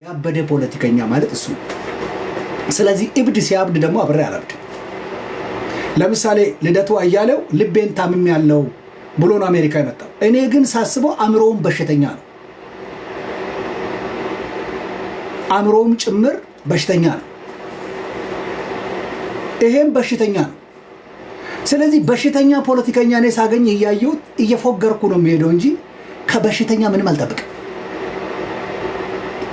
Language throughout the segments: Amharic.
ያበደ ፖለቲከኛ ማለት እሱ። ስለዚህ እብድ ሲያብድ ደግሞ አብሬ አላብድ። ለምሳሌ ልደቱ አያሌው ልቤን ታምም ያለው ብሎ ነው አሜሪካ የመጣው። እኔ ግን ሳስበው አእምሮውም በሽተኛ ነው፣ አእምሮውም ጭምር በሽተኛ ነው፣ ይሄም በሽተኛ ነው። ስለዚህ በሽተኛ ፖለቲከኛ እኔ ሳገኝ እያየሁት እየፎገርኩ ነው የሚሄደው እንጂ ከበሽተኛ ምንም አልጠብቅም።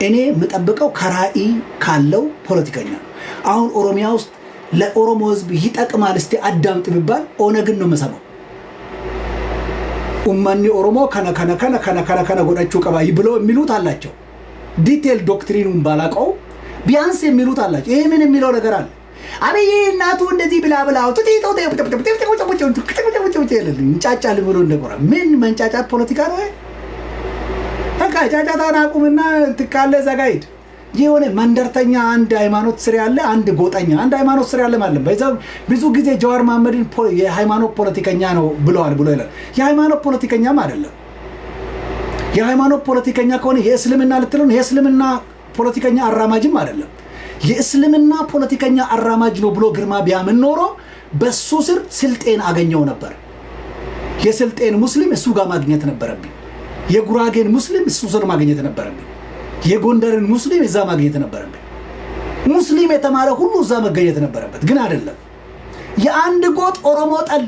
እኔ የምጠብቀው ከራዕይ ካለው ፖለቲከኛ ነው። አሁን ኦሮሚያ ውስጥ ለኦሮሞ ህዝብ ይጠቅማል እስቲ አዳምጥ ቢባል ኦነግን ነው የምሰማው። ኡመኒ ኦሮሞ ከነ ጎዳችሁ ቀባይ ብሎ የሚሉት አላቸው። ዲቴል ዶክትሪኑን ባላቀው ቢያንስ የሚሉት አላቸው። ይሄ ምን የሚለው ነገር አለ? አብይ እናቱ እንደዚህ ብላ እንጫጫል ብሎ እንደቆራ ምን መንጫጫት ፖለቲካ ነው? በቃ ጫጫታን አቁምና ትካለ ዘጋይድ የሆነ መንደርተኛ አንድ ሃይማኖት ስር ያለ አንድ ጎጠኛ አንድ ሃይማኖት ስር ያለ ማለት በዛው ብዙ ጊዜ ጀዋር መሐመድን የሃይማኖት ፖለቲከኛ ነው ብለዋል ብሎ ይላል። የሃይማኖት ፖለቲከኛም አይደለም። የሃይማኖት ፖለቲከኛ ከሆነ የእስልምና ልትለው የእስልምና ፖለቲከኛ አራማጅም አይደለም። የእስልምና ፖለቲከኛ አራማጅ ነው ብሎ ግርማ ቢያምን ኖሮ በሱ ስር ስልጤን አገኘው ነበር። የስልጤን ሙስሊም እሱ ጋር ማግኘት ነበረብኝ። የጉራጌን ሙስሊም እሱ ስር ማግኘት ነበረብኝ። የጎንደርን ሙስሊም እዛ ማግኘት ነበረብኝ። ሙስሊም የተማረ ሁሉ እዛ መገኘት ነበረበት። ግን አይደለም። የአንድ ጎጥ ኦሮሞ ጠል፣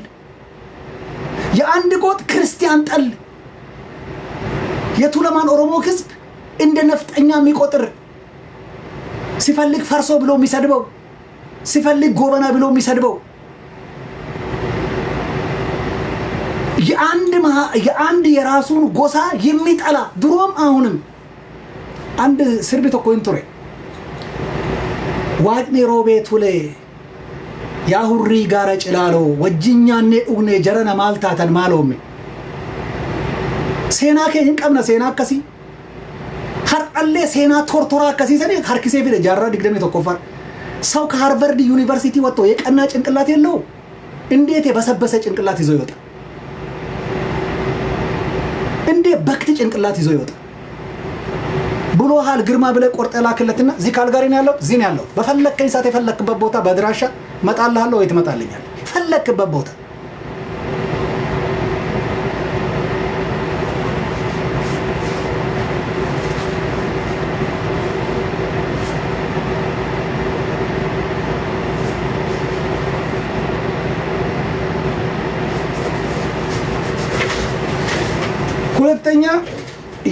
የአንድ ጎጥ ክርስቲያን ጠል፣ የቱለማን ኦሮሞ ህዝብ እንደ ነፍጠኛ የሚቆጥር ሲፈልግ ፈርሶ ብሎ የሚሰድበው ሲፈልግ ጎበና ብሎ የሚሰድበው የአንድ የራሱን ጎሳ የሚጠላ ድሮም አሁንም አንድ ስርቢቶ ኮይንቱሬ ዋቅኒ ሮቤቱ ላይ ያሁሪ ጋራ ጭላሎ ወጅኛኔ ኡኔ ጀረና ማልታተን ማሎሚ ሴና ከይን ቀምና ሴና ከሲ ሀርአሌ ሴና ቶርቶራ ከሲ ሰኔ ሀርኪሴ ፊደ ጃራ ዲግደሜ ተቆፋር ሰው ከሃርቨርድ ዩኒቨርሲቲ ወጥቶ የቀና ጭንቅላት የለው እንዴት የበሰበሰ ጭንቅላት ይዞ ይወጣ? እንዴ በክት ጭንቅላት ይዞ ይወጣ? ብሎሃል ግርማ ብለ ቆርጠላ ከለትና እዚህ ካልጋሪ ነው ያለው እዚህ ነው ያለው። በፈለከኝ ሰዓት የፈለክበት ቦታ በድራሻ መጣልሃለሁ ወይ ትመጣልኛል። ፈለክበት ቦታ ሁለተኛ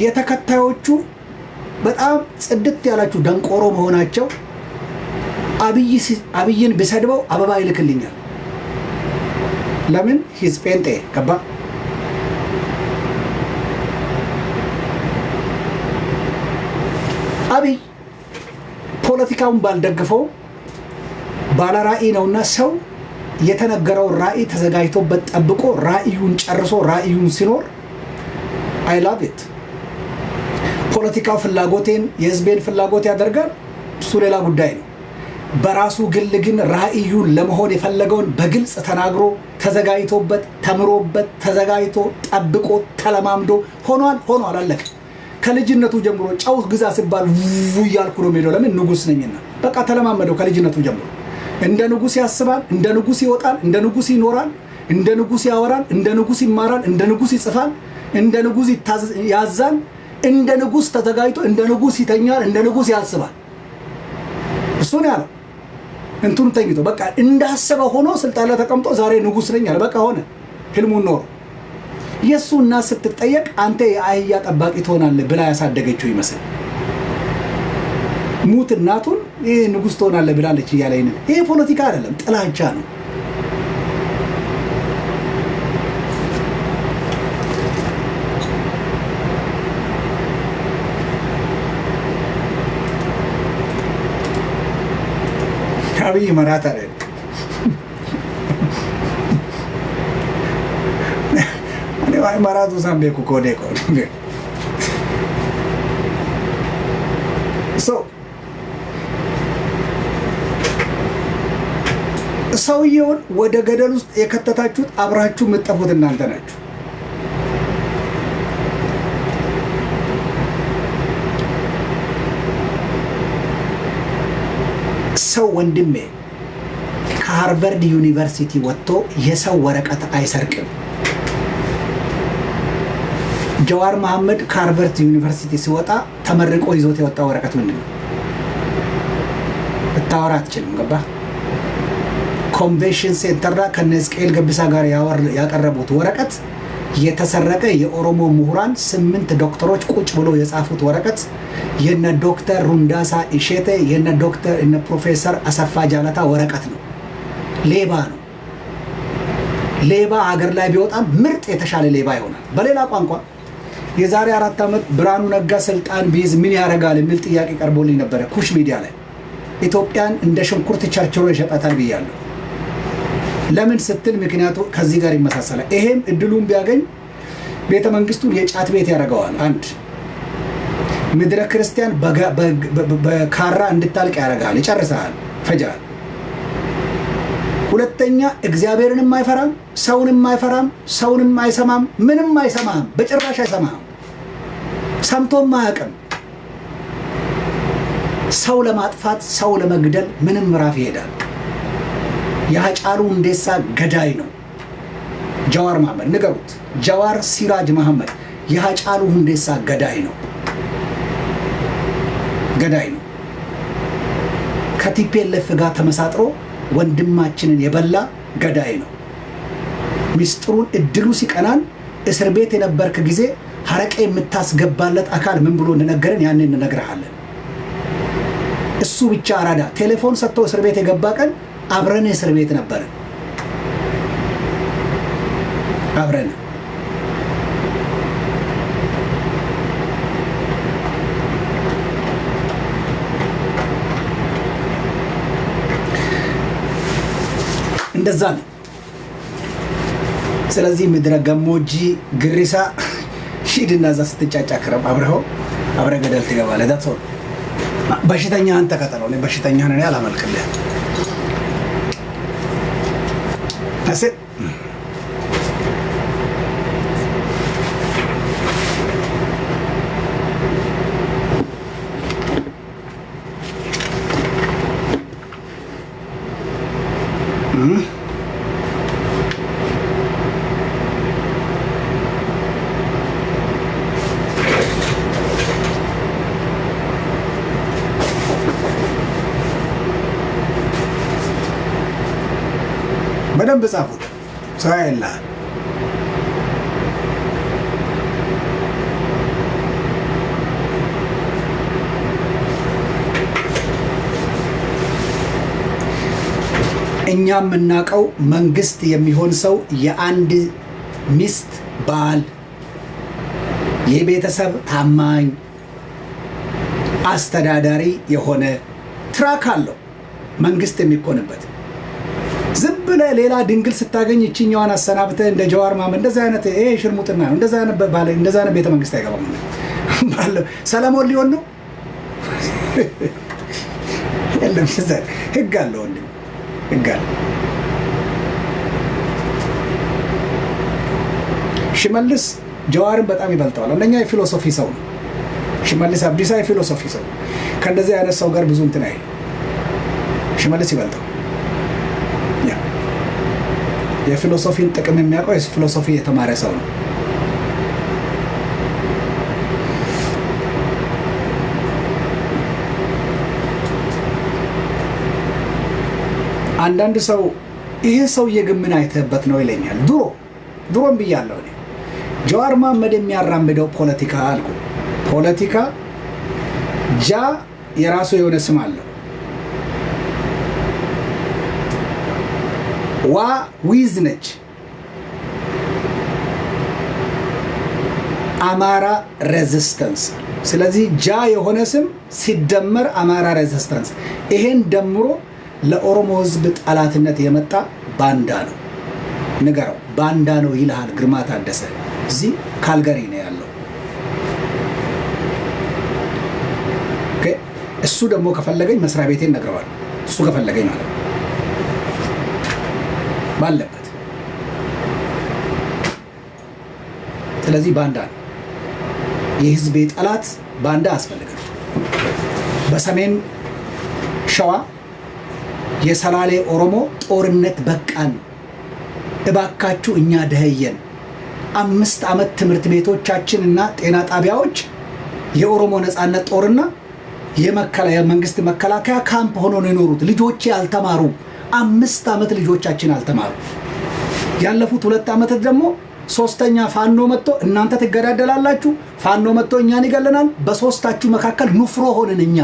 የተከታዮቹ በጣም ጽድት ያላችሁ ደንቆሮ መሆናቸው አብይን ቢሰድበው አበባ ይልክልኛል። ለምን ሂዝ ጴንጤ ገባ? አብይ ፖለቲካውን ባልደግፈው ባለ ራዕይ ነውና ሰው የተነገረው ራዕይ ተዘጋጅቶበት ጠብቆ ራዕዩን ጨርሶ ራዕዩን ሲኖር I love it። ፖለቲካው ፍላጎቴን የህዝቤን ፍላጎት ያደርጋል፣ እሱ ሌላ ጉዳይ ነው። በራሱ ግል ግን ራዕዩን ለመሆን የፈለገውን በግልጽ ተናግሮ ተዘጋጅቶበት ተምሮበት ተዘጋጅቶ ጠብቆ ተለማምዶ ሆኗል አለቀ። ከልጅነቱ ጀምሮ ጫው ግዛ ሲባል ያልኩ ነው የሚለው። ለምን ንጉስ ነኝና በቃ ተለማመደው። ከልጅነቱ ጀምሮ እንደ ንጉስ ያስባል፣ እንደ ንጉስ ይወጣል፣ እንደ ንጉስ ይኖራል፣ እንደ ንጉስ ያወራል፣ እንደ ንጉስ ይማራል፣ እንደ ንጉስ ይጽፋል፣ እንደ ንጉስ ያዛል፣ እንደ ንጉስ ተዘጋጅቶ እንደ ንጉስ ይተኛል፣ እንደ ንጉስ ያስባል። እሱ ነው ያለው። እንቱን ተኝቶ በቃ እንዳሰበ ሆኖ ስልጣን ላይ ተቀምጦ ዛሬ ንጉስ ነኝ አለ። በቃ ሆነ ህልሙን ኖሮ። የሱ እናት ስትጠየቅ አንተ የአህያ ጠባቂ ትሆናለህ ብላ ያሳደገችው ይመስል ሙት እናቱን ይሄ ንጉስ ትሆናለህ ብላለች እያለኝ ነው። ይሄ ፖለቲካ አይደለም፣ ጥላቻ ነው። አብይ መራት አይደል? እኔ ማራቱ ሳምቤኩ ኮዴኮ ሰውየውን ወደ ገደል ውስጥ የከተታችሁት አብራችሁ የምትጠፉት እናንተ ናችሁ። ሰው ወንድሜ ከሃርቨርድ ዩኒቨርሲቲ ወጥቶ የሰው ወረቀት አይሰርቅም። ጀዋር መሐመድ ከሃርቨርድ ዩኒቨርሲቲ ሲወጣ ተመርቆ ይዞት የወጣው ወረቀት ምንድነው? ልታወራ አትችልም። ገባ? ኮንቬንሽን ሴንተር ላይ ከነስቄል ገብሳ ጋር ያቀረቡት ወረቀት የተሰረቀ የኦሮሞ ምሁራን 8 ዶክተሮች ቁጭ ብሎ የጻፉት ወረቀት የነ ዶክተር ሩንዳሳ ኢሼቴ የነ ዶክተር እነ ፕሮፌሰር አሰፋ ጃለታ ወረቀት ነው። ሌባ ነው። ሌባ ሀገር ላይ ቢወጣም ምርጥ የተሻለ ሌባ ይሆናል። በሌላ ቋንቋ የዛሬ 4 ዓመት ብርሃኑ ነጋ ስልጣን ቢይዝ ምን ያደርጋል የሚል ጥያቄ ቀርቦልኝ ነበር ኩሽ ሚዲያ ላይ። ኢትዮጵያን እንደ ሽንኩርት ቸርችሮ ይሸጣታል ብያለሁ። ለምን ስትል ምክንያቱ ከዚህ ጋር ይመሳሰላል። ይሄም እድሉን ቢያገኝ ቤተ መንግስቱን የጫት ቤት ያደርገዋል። አንድ ምድረ ክርስቲያን በካራ እንድታልቅ ያደርጋል፣ ይጨርሳል፣ ፈጃል። ሁለተኛ እግዚአብሔርንም አይፈራም፣ ሰውንም አይፈራም፣ ሰውንም አይሰማም፣ ምንም አይሰማም፣ በጭራሽ አይሰማም፣ ሰምቶም አያውቅም። ሰው ለማጥፋት ሰው ለመግደል ምንም ምዕራፍ ይሄዳል። የሃጫሉ ሁንዴሳ ገዳይ ነው ጀዋር መሐመድ። ንገሩት፣ ጀዋር ሲራጅ መሐመድ የሃጫሉ ሁንዴሳ ገዳይ ነው፣ ገዳይ ነው። ከቲፒኤልኤፍ ጋር ተመሳጥሮ ወንድማችንን የበላ ገዳይ ነው። ሚስጥሩን እድሉ ሲቀናን እስር ቤት የነበርክ ጊዜ ሐረቄ የምታስገባለት አካል ምን ብሎ እንደነገረን ያንን እንነግርሃለን። እሱ ብቻ አራዳ ቴሌፎን ሰጥቶ እስር ቤት የገባ ቀን አብረን እስር ቤት ነበርን። አብረን እንደዛ ነው። ስለዚህ ምድረ ገሞጂ ግሪሳ ሂድና እዛ ስትጫጫ ክረም አብረ ገደል ትገባለህ። ዳትሶ በሽተኛ አንተ ከተለው እኔ በሽተኛ ነኝ አላመልክልህ። That's it. በደንብ ጻፉት። ሰው ያይልሃል። እኛ የምናውቀው መንግስት የሚሆን ሰው የአንድ ሚስት ባል፣ የቤተሰብ ታማኝ አስተዳዳሪ የሆነ ትራክ አለው መንግስት የሚኮንበት። ዝም ብለህ ሌላ ድንግል ስታገኝ እቺኛዋን አሰናብተህ እንደ ጀዋር መሐመድ እንደዛ አይነት ይሄ ሽርሙጥና ነው። እንደዛ አይነት ቤተ መንግስት አይገባም። ባለው ሰለሞን ሊሆን ነው የለም። ህግ አለው ወንድም፣ ህግ አለው። ሽመልስ ጀዋርን በጣም ይበልጠዋል። አንደኛ የፊሎሶፊ ሰው ነው ሽመልስ አብዲሳ፣ የፊሎሶፊ ሰው። ከእንደዚህ አይነት ሰው ጋር ብዙ እንትን አይል። ሽመልስ ይበልጠዋል። የፊሎሶፊን ጥቅም የሚያውቀው የፊሎሶፊ የተማረ ሰው ነው። አንዳንድ ሰው ይሄ ሰውዬ ግን ምን አይተህበት ነው ይለኛል። ድሮም ብያለሁ እኔ ጀዋር መሐመድ የሚያራምደው ፖለቲካ አልኩ። ፖለቲካ ጃ የራሱ የሆነ ስም አለው። ዋ ዊዝ ነች። አማራ ሬዚስተንስ። ስለዚህ ጃ የሆነ ስም ሲደመር አማራ ሬዚስተንስ፣ ይሄን ደምሮ ለኦሮሞ ህዝብ ጠላትነት የመጣ ባንዳ ነው። ንገረው፣ ባንዳ ነው ይልሃል ግርማ ታደሰ። እዚህ ካልጋሪ ነው ያለው። እሱ ደግሞ ከፈለገኝ መስሪያ ቤቴን ነግረዋል። እሱ ከፈለገኝ ማለት ባለበት። ስለዚህ ባንዳ ነው። የህዝቤ ጠላት ባንዳ አስፈልጋል። በሰሜን ሸዋ የሰላሌ ኦሮሞ ጦርነት በቃን እባካችሁ እኛ ደህየን 5 ዓመት ትምህርት ቤቶቻችንና ጤና ጣቢያዎች የኦሮሞ ነጻነት ጦርና የመንግስት መከላከያ ካምፕ ሆኖ ነው የኖሩት። ልጆቼ አልተማሩ 5 ዓመት ልጆቻችን አልተማሩ። ያለፉት 2 ዓመት ደግሞ ሶስተኛ ፋኖ መጥቶ እናንተ ትገዳደላላችሁ፣ ፋኖ መጥቶ እኛን ይገለናል፣ በሶስታችሁ መካከል ንፍሮ ሆነን እኛ።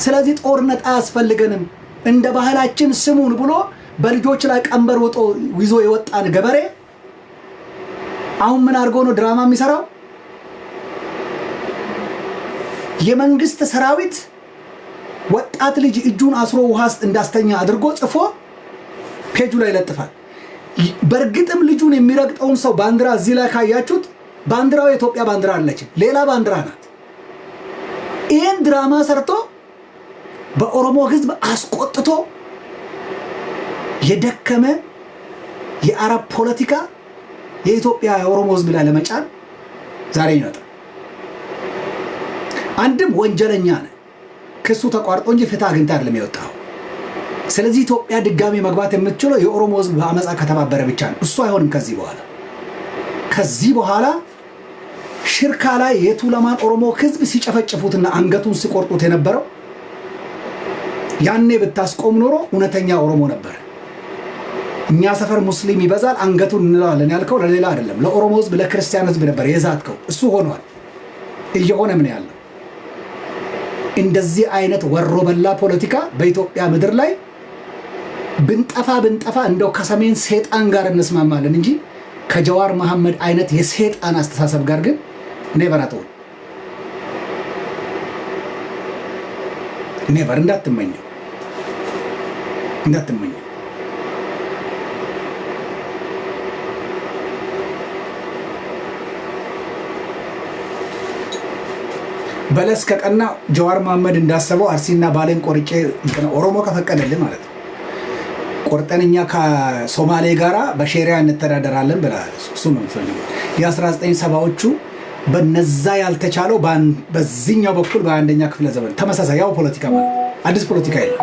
ስለዚህ ጦርነት አያስፈልገንም እንደ ባህላችን ስሙን ብሎ በልጆች ላይ ቀንበር ወጦ ይዞ የወጣን ገበሬ አሁን ምን አድርጎ ነው ድራማ የሚሰራው? የመንግስት ሰራዊት ወጣት ልጅ እጁን አስሮ ውሃ ውስጥ እንዳስተኛ አድርጎ ጽፎ ፔጁ ላይ ይለጥፋል። በእርግጥም ልጁን የሚረግጠውን ሰው ባንዲራ እዚህ ላይ ካያችሁት ባንዲራው የኢትዮጵያ ባንዲራ አለች፣ ሌላ ባንዲራ ናት። ይህን ድራማ ሰርቶ በኦሮሞ ህዝብ አስቆጥቶ የደከመ የአረብ ፖለቲካ የኢትዮጵያ የኦሮሞ ህዝብ ላይ ለመጫን ዛሬ ይመጣል። አንድም ወንጀለኛ ነው፣ ክሱ ተቋርጦ እንጂ ፍትህ አግኝታ አይደለም የወጣው። ስለዚህ ኢትዮጵያ ድጋሚ መግባት የምትችለው የኦሮሞ ህዝብ በአመፃ ከተባበረ ብቻ ነው። እሱ አይሆንም። ከዚህ በኋላ ሽርካ ላይ የቱለማን ኦሮሞ ህዝብ ሲጨፈጭፉትና አንገቱን ሲቆርጡት የነበረው ያኔ ብታስቆም ኖሮ እውነተኛ ኦሮሞ ነበር። እኛ ሰፈር ሙስሊም ይበዛል አንገቱን እንለዋለን ያልከው ለሌላ አይደለም፣ ለኦሮሞ ህዝብ ለክርስቲያን ህዝብ ነበር የዛትከው። እሱ ሆኗል፣ እየሆነ ምን ያለው። እንደዚህ አይነት ወሮ በላ ፖለቲካ በኢትዮጵያ ምድር ላይ ብንጠፋ እንደው ከሰሜን ሴጣን ጋር እንስማማለን እንጂ ከጀዋር መሐመድ አይነት የሴጣን አስተሳሰብ ጋር ግን ኔቨር አትሆን። ኔቨር እንዳትመኘው። በለስ ከቀና ጀዋር መሐመድ እንዳሰበው አርሲና ባሌን ቆርጬ ኦሮሞ ከፈቀደልን ማለት ነው ቆርጠንኛ ከሶማሌ ጋራ በሼሪያ እንተዳደራለን ብለዋል። እሱ ነው የሚፈልገው። የ1970ዎቹ በነዛ ያልተቻለው በዚህኛው በኩል በአንደኛ ክፍለ ዘመን ተመሳሳይ ያው ፖለቲካ ማለት አዲስ ፖለቲካ የለም።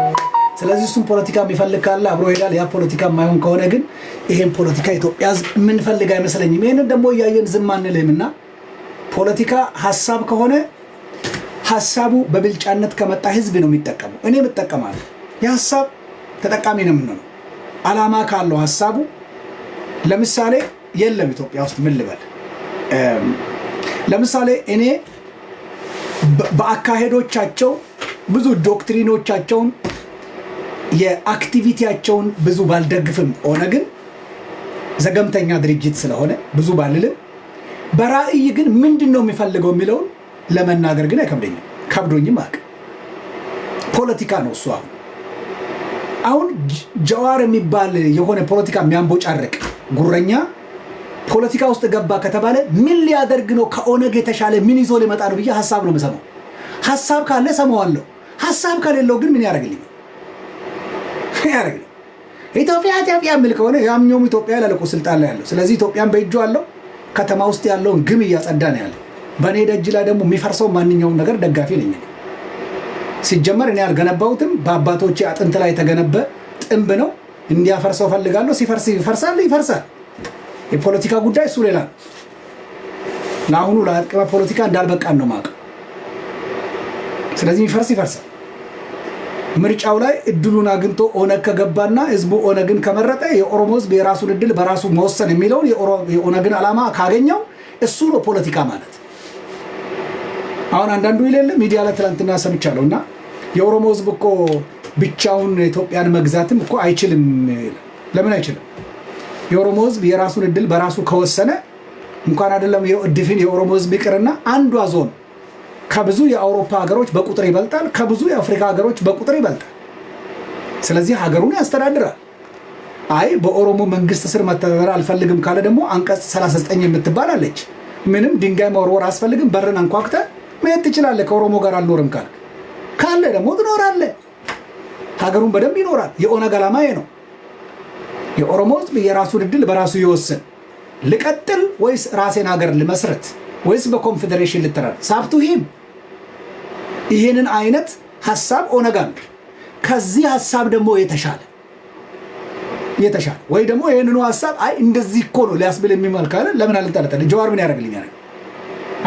ስለዚህ እሱም ፖለቲካ የሚፈልግ ካለ አብሮ ሄዳል። ያ ፖለቲካ የማይሆን ከሆነ ግን ይሄን ፖለቲካ ኢትዮጵያ የምንፈልግ አይመስለኝም። ይሄንን ደግሞ እያየን ዝም አንልምና ፖለቲካ ሀሳብ ከሆነ ሀሳቡ በብልጫነት ከመጣ ህዝብ ነው የሚጠቀመው። እኔ እጠቀማለሁ። የሀሳብ ተጠቃሚ ነው የምንሆነው። አላማ ካለው ሀሳቡ ለምሳሌ የለም ኢትዮጵያ ውስጥ ምን ልበል፣ ለምሳሌ እኔ በአካሄዶቻቸው ብዙ ዶክትሪኖቻቸውን የአክቲቪቲያቸውን ብዙ ባልደግፍም ሆነ ግን ዘገምተኛ ድርጅት ስለሆነ ብዙ ባልልም በራእይ ግን ምንድነው የሚፈልገው የሚለውን ለመናገር ግን አይከብደኝም። ከብዶኝም አቅ ፖለቲካ ነው እሱ። አሁን ጀዋር የሚባል የሆነ ፖለቲካ የሚያንቦጫርቅ ጉረኛ ፖለቲካ ውስጥ ገባ ከተባለ ምን ሊያደርግ ነው? ከኦነግ የተሻለ ምን ይዞ ሊመጣ ነው ብዬ ሐሳብ ነው የምሰማው። ሐሳብ ካለ ሰማዋለሁ። ሐሳብ ከሌለው ግን ምን ያደርግልኝ? ኢትዮጵያ የሚል ከሆነ ያምኛውም ኢትዮጵያ ያለቁ ስልጣን ላይ ያለው። ስለዚህ ኢትዮጵያን በእጁ አለው። ከተማ ውስጥ ያለውን ግም እያጸዳ ነው ያለው። በእኔ ደጅ ላይ ደግሞ የሚፈርሰው ማንኛውም ነገር ደጋፊ ነኝ። ሲጀመር እኔ ያልገነባሁትም በአባቶቼ አጥንት ላይ የተገነበ ጥንብ ነው። እንዲያፈርሰው ፈልጋለሁ። ሲፈርስ ይፈርሳል። የፖለቲካ ጉዳይ እሱ ሌላ ነው። ለአሁኑ ለአጥቅመ ፖለቲካ እንዳልበቃን ነው ማቀ። ስለዚህ ይፈርሳል። ምርጫው ላይ እድሉን አግኝቶ ኦነግ ከገባና ህዝቡ ኦነግን ከመረጠ የኦሮሞ ህዝብ የራሱን እድል በራሱ መወሰን የሚለውን የኦነግን ዓላማ ካገኘው እሱ ነው ፖለቲካ ማለት። አሁን አንዳንዱ ይለለ ሚዲያ ላይ ትላንትና ሰምቻለሁና የኦሮሞ ህዝብ እኮ ብቻውን ኢትዮጵያን መግዛትም እኮ አይችልም። ለምን አይችልም? የኦሮሞ ህዝብ የራሱን እድል በራሱ ከወሰነ እንኳን አይደለም የድፍን የኦሮሞ ህዝብ ይቅርና አንዷ ዞን ከብዙ የአውሮፓ ሀገሮች በቁጥር ይበልጣል፣ ከብዙ የአፍሪካ ሀገሮች በቁጥር ይበልጣል። ስለዚህ ሀገሩን ያስተዳድራል። አይ በኦሮሞ መንግስት ስር መተዳደር አልፈልግም ካለ ደግሞ አንቀጽ 39 የምትባል አለች። ምንም ድንጋይ መወርወር አስፈልግም፣ በርን አንኳኩተ መሄድ ትችላለህ። ከኦሮሞ ጋር አልኖርም ካለ ደግሞ ትኖራለህ። ሀገሩን በደንብ ይኖራል። የኦነግ ዓላማ ነው። የኦሮሞ ህዝብ የራሱን እድል በራሱ ይወስን። ልቀጥል ወይስ ራሴን ሀገር ልመስረት ወይስ በኮንፌዴሬሽን ልተራል? ሳብቱ ይህንን አይነት ሐሳብ ኦነግ አለ። ከዚህ ሐሳብ ደግሞ የተሻለ ወይ ደግሞ ይሄንኑ ሐሳብ አይ እንደዚህ እኮ ነው ሊያስብል የሚመልካለ ለምን አልተጠለጠለ ጀዋር ምን ያደርግልኛል?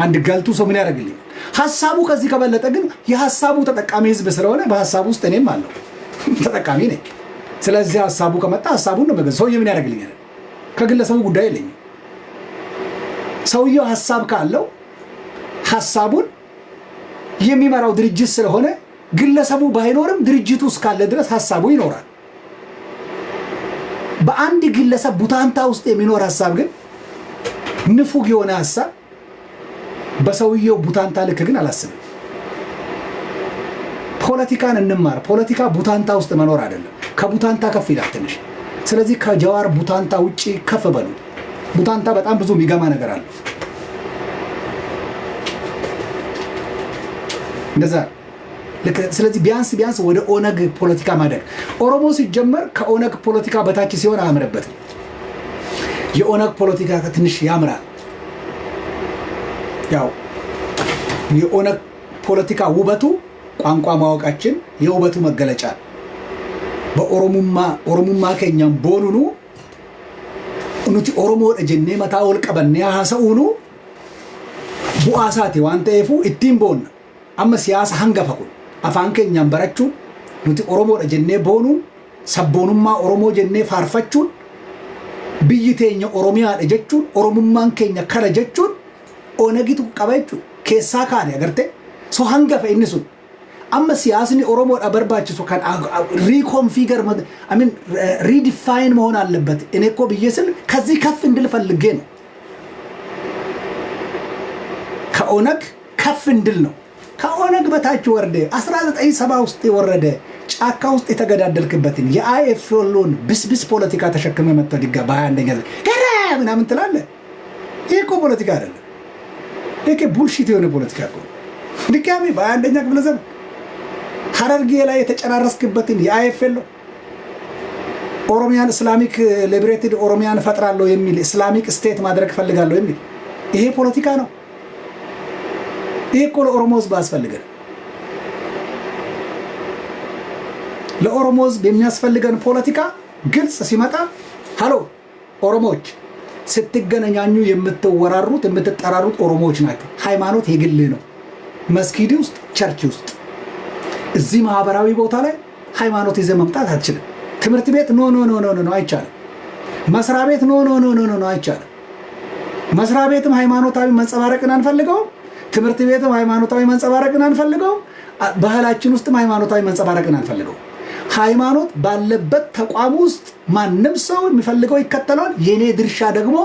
አንድ ገልቱ ሰው ምን ያደርግልኛል? ሐሳቡ ከዚህ ከበለጠ ግን የሐሳቡ ተጠቃሚ ህዝብ ስለሆነ በሐሳቡ ውስጥ እኔም አለው ተጠቃሚ ነኝ። ስለዚህ ሐሳቡ ከመጣ ሐሳቡን ነው መገዝ ሰውዬው ምን ያደርግልኛል? ከግለሰቡ ጉዳይ የለኝም። ሰውዬው ሐሳብ ካለው ሐሳቡን የሚመራው ድርጅት ስለሆነ ግለሰቡ ባይኖርም ድርጅቱ እስካለ ድረስ ሐሳቡ ይኖራል። በአንድ ግለሰብ ቡታንታ ውስጥ የሚኖር ሐሳብ ግን ንፉግ የሆነ ሐሳብ በሰውየው ቡታንታ ልክ ግን አላስብም። ፖለቲካን እንማር። ፖለቲካ ቡታንታ ውስጥ መኖር አይደለም፣ ከቡታንታ ከፍ ይላል ትንሽ። ስለዚህ ከጀዋር ቡታንታ ውጪ ከፍ በሉ። ቡታንታ በጣም ብዙ የሚገማ ነገር አለ። እንደዛ ስለዚህ ቢያንስ ወደ ኦነግ ፖለቲካ ማደግ። ኦሮሞ ሲጀመር ከኦነግ ፖለቲካ በታች ሲሆን አያምርበትም። የኦነግ ፖለቲካ ትንሽ ያምራል። ያው የኦነግ ፖለቲካ ውበቱ ቋንቋ ማወቃችን የውበቱ መገለጫ። በኦሮሙማ ከኛም ቦኑኑ ኑቲ ኦሮሞ ደጀኔ መታ ወልቀበኔ ሀሰኡኑ ቡአሳቴ ዋንተኤፉ ኢቲን ቦን አመ ሲያሳ ሀንገፈኩን አፋን ከኛም በረቹን ኑቲ ኦሮሞ ደጀኔ ቦኑን ሰቦኑማ ኦሮሞ ጀኔ ፋርፈቹን ብይቴኛ ኦሮሚያ ደጀቹን ኦሮሙማን ከኛ ከረጀቹን ኦነጊቱ ቀበቹ ኬሳ ካኔ አገርቴ ሶ ሀንገፈ ኢንሱን አመ ሲያስኒ ኦሮሞ አበርባችሱ ካን ሪኮንፊገር አሚን ሪዲፋይን መሆን አለበት። እኔ እኮ ብዬስል ከዚህ ከፍ እንድል ፈልጌ ነው። ከኦነግ ከፍ እንድል ነው። ከኦነግ በታች ወርደ 1970 ውስጥ የወረደ ጫካ ውስጥ የተገዳደልክበትን የአይኤፍኤልን ብስብስ ፖለቲካ ተሸክመ መጥተው ዲጋ በ21ኛ ገራ ምናምን ትላለህ። ይሄ እኮ ፖለቲካ አይደለም። ይሄ ቡልሺት የሆነ ፖለቲካ እኮ ድጋሚ በ21ኛ ክፍለ ዘመን ሐረርጌ ላይ የተጨራረስክበትን የአይኤፍኤል ኦሮሚያን እስላሚክ ሊበሬትድ ኦሮሚያን ፈጥራለሁ የሚል እስላሚክ ስቴት ማድረግ ፈልጋለሁ የሚል ይሄ ፖለቲካ ነው። ይሄ እኮ ለኦሮሞ ህዝብ አስፈልገን ለኦሮሞ ህዝብ የሚያስፈልገን ፖለቲካ ግልጽ ሲመጣ ሃሎ ኦሮሞዎች ስትገናኙ የምትወራሩት የምትጠራሩት ኦሮሞዎች ናቸው። ሃይማኖት የግል ነው። መስጊድ ውስጥ ቸርች ውስጥ እዚህ ማህበራዊ ቦታ ላይ ሃይማኖት ይዘህ መምጣት አትችልም። ትምህርት ቤት ኖ አይቻልም። መስሪያ ቤት ኖ አይቻልም። መስሪያ ቤትም ሃይማኖታዊ መንጸባረቅን አንፈልገው። ትምህርት ቤትም ሃይማኖታዊ መንጸባረቅን አንፈልገው። ባህላችን ውስጥም ሃይማኖታዊ መንጸባረቅን አንፈልገው። ሃይማኖት ባለበት ተቋም ውስጥ ማንም ሰው የሚፈልገው ይከተላል። የኔ ድርሻ ደግሞ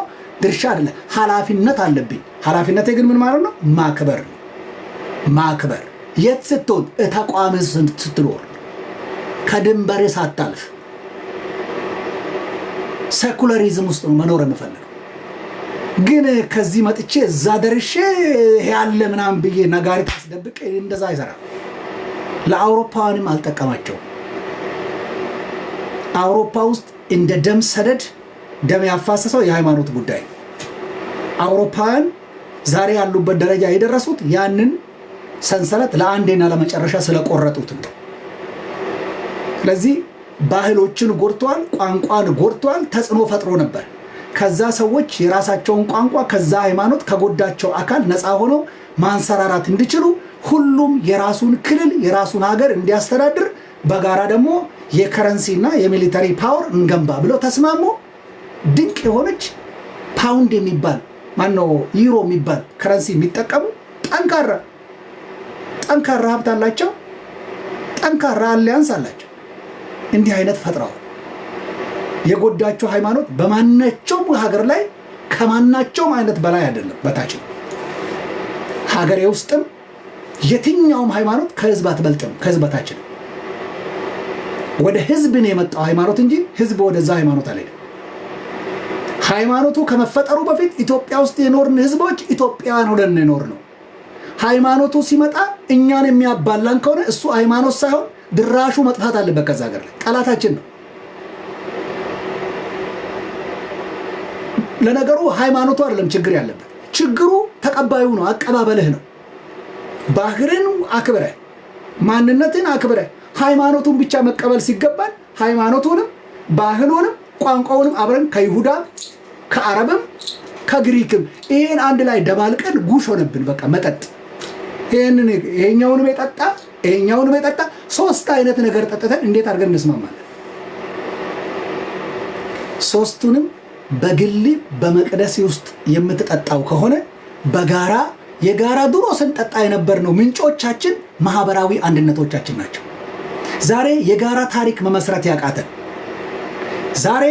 ድርሻ አይደለም፣ ኃላፊነት አለብኝ። ኃላፊነቴ ግን ምን ማለት ነው? ማክበር የት ስትሆን ተቋም ስትኖር ከድንበር ሳታልፍ ሴኩላሪዝም ውስጥ ነው መኖር የምፈልገው። ግን ከዚህ መጥቼ እዛ ደርሼ ያለ ምናምን ብዬ ነጋሪት አስደብቄ እንደዛ አይሰራም። ለአውሮፓውያንም አልጠቀማቸውም። አውሮፓ ውስጥ እንደ ደም ሰደድ ደም ያፋሰሰው የሃይማኖት ጉዳይ። አውሮፓውያን ዛሬ ያሉበት ደረጃ የደረሱት ያንን ሰንሰለት ለአንዴና ለመጨረሻ ስለቆረጡት ነው። ስለዚህ ባህሎችን ጎድቷል፣ ቋንቋን ጎድቷል፣ ተጽዕኖ ፈጥሮ ነበር። ከዛ ሰዎች የራሳቸውን ቋንቋ ከዛ ሃይማኖት ከጎዳቸው አካል ነፃ ሆነው ማንሰራራት እንዲችሉ ሁሉም የራሱን ክልል የራሱን ሀገር እንዲያስተዳድር በጋራ ደግሞ የከረንሲና የሚሊተሪ ፓወር እንገንባ ብለው ተስማሙ። ድንቅ የሆነች ፓውንድ የሚባል ማነው ዩሮ የሚባል ከረንሲ የሚጠቀሙ ጠንካራ ሀብት አላቸው። ጠንካራ አሊያንስ አላቸው። እንዲህ አይነት ፈጥረዋል። የጎዳቸው ሃይማኖት በማናቸውም ሀገር ላይ ከማናቸውም አይነት በላይ አይደለም፣ በታች ነው። ሀገሬ ውስጥም የትኛውም ሃይማኖት ከህዝብ አትበልጥም፣ ከህዝብ በታች ነው። ወደ ህዝብ ነው የመጣው ሃይማኖት እንጂ ህዝብ ወደዛ ሃይማኖት አልሄደም። ሃይማኖቱ ከመፈጠሩ በፊት ኢትዮጵያ ውስጥ የኖርን ህዝቦች ኢትዮጵያውያን ሆነን የኖር ነው። ሃይማኖቱ ሲመጣ እኛን የሚያባላን ከሆነ እሱ ሃይማኖት ሳይሆን ድራሹ መጥፋት አለበት። ከዛ ሀገር ላይ ጠላታችን ነው። ለነገሩ ሃይማኖቱ አይደለም ችግር ያለበት፣ ችግሩ ተቀባዩ ነው፣ አቀባበልህ ነው። ባህርን አክብረህ ማንነትን አክብረህ ሃይማኖቱን ብቻ መቀበል ሲገባል ሃይማኖቱንም ባህሉንም ቋንቋውንም አብረን ከይሁዳ ከአረብም ከግሪክም ይሄን አንድ ላይ ደባልቀን ጉሽ ሆነብን። በቃ መጠጥ ይሄኛውንም የጠጣ ሶስት አይነት ነገር ጠጥተን እንዴት አድርገን እንስማማለን? ሶስቱንም በግል በመቅደስ ውስጥ የምትጠጣው ከሆነ በጋራ የጋራ ድሮ ስንጠጣ የነበርነው ምንጮቻችን ማህበራዊ አንድነቶቻችን ናቸው። ዛሬ የጋራ ታሪክ መመስረት ያቃተን፣ ዛሬ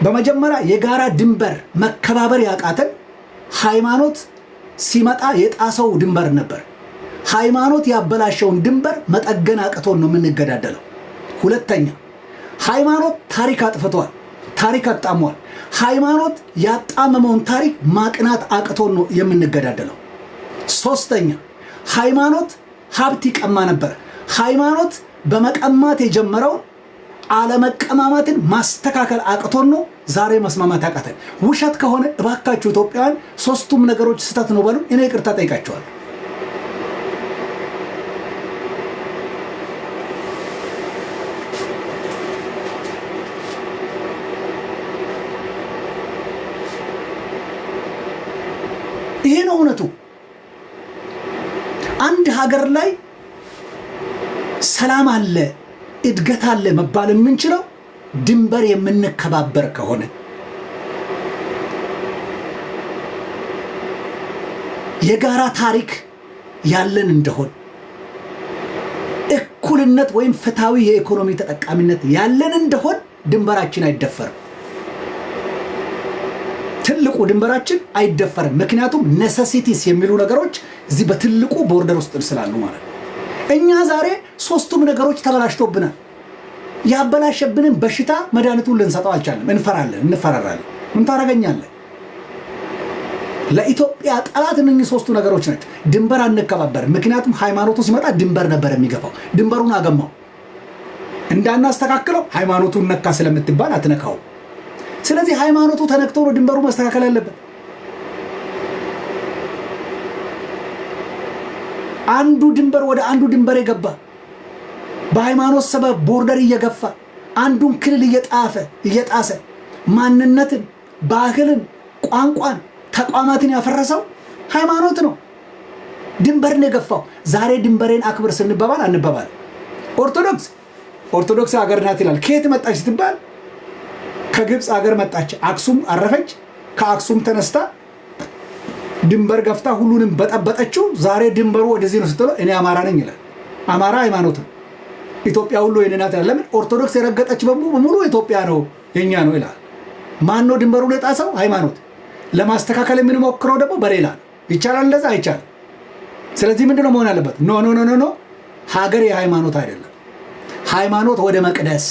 በመጀመሪያ የጋራ ድንበር መከባበር ያቃተን ሃይማኖት ሲመጣ የጣሰው ድንበር ነበር። ሃይማኖት ያበላሸውን ድንበር መጠገን አቅቶን ነው የምንገዳደለው። ሁለተኛ ሃይማኖት ታሪክ አጥፍቷል፣ ታሪክ አጣሟል። ሃይማኖት ያጣመመውን ታሪክ ማቅናት አቅቶን ነው የምንገዳደለው። ሶስተኛ ሃይማኖት ሀብት ይቀማ ነበር። ሃይማኖት በመቀማት የጀመረውን አለመቀማማትን ማስተካከል አቅቶን ነው ዛሬ መስማማት ያቃተን። ውሸት ከሆነ እባካችሁ ኢትዮጵያውያን ሶስቱም ነገሮች ስህተት ነው በሉ፣ እኔ ይቅርታ ጠይቃቸዋለሁ። ይሄ ነው እውነቱ። አንድ ሀገር ላይ ሰላም አለ እድገት አለ መባል የምንችለው ድንበር የምንከባበር ከሆነ፣ የጋራ ታሪክ ያለን እንደሆን፣ እኩልነት ወይም ፍትሃዊ የኢኮኖሚ ተጠቃሚነት ያለን እንደሆን ድንበራችን አይደፈርም። ትልቁ ድንበራችን አይደፈርም። ምክንያቱም ኔሴሲቲስ የሚሉ ነገሮች እዚህ በትልቁ ቦርደር ውስጥ ስላሉ ማለት ነው። እኛ ዛሬ ሶስቱም ነገሮች ተበላሽቶብናል። ያበላሸብንን በሽታ መድኃኒቱን ልንሰጠው አልቻለም። እንፈራራለን። ምን ታረገኛለህ? ለኢትዮጵያ ጠላት እነኚህ ሶስቱ ነገሮች ናቸው። ድንበር አንከባበርም። ምክንያቱም ሃይማኖቱ ሲመጣ ድንበር ነበር የሚገፋው። ድንበሩን አገማው። እንዳናስተካክለው ሃይማኖቱን ነካ ስለምትባል አትነካው። ስለዚህ ሃይማኖቱ ተነክቶ ነው ድንበሩ መስተካከል ያለበት። አንዱ ድንበር ወደ አንዱ ድንበር የገባ በሃይማኖት ሰበብ ቦርደር እየገፋ አንዱን ክልል እየጣሰ ማንነትን፣ ባህልን፣ ቋንቋን፣ ተቋማትን ያፈረሰው ሃይማኖት ነው። ድንበርን የገፋው። ዛሬ ድንበሬን አክብር ስንባባል አንባባል። ኦርቶዶክስ ሀገር ናት ይላል። ከየት መጣች ስትባል ከግብፅ ሀገር መጣች። አክሱም አረፈች። ከአክሱም ተነስታ ድንበር ገፍታ ሁሉንም በጠበጠችው። ዛሬ ድንበሩ ወደዚህ ነው ስትለው እኔ አማራ ነኝ ይላል። አማራ ሃይማኖት ነው። ኢትዮጵያ ሁሉ የኔ ናት ይላል። ለምን? ኦርቶዶክስ የረገጠች በሙሉ ኢትዮጵያ ነው የኛ ነው ይላል። ማን ነው ድንበሩን የጣሰው? ሃይማኖት። ለማስተካከል የምንሞክረው ደግሞ በሌላ ነው። ይቻላል? እንደዛ አይቻልም። ስለዚህ ምንድነው መሆን ያለበት? ኖ ሀገር የሃይማኖት አይደለም። ሃይማኖት ወደ መቅደስ፣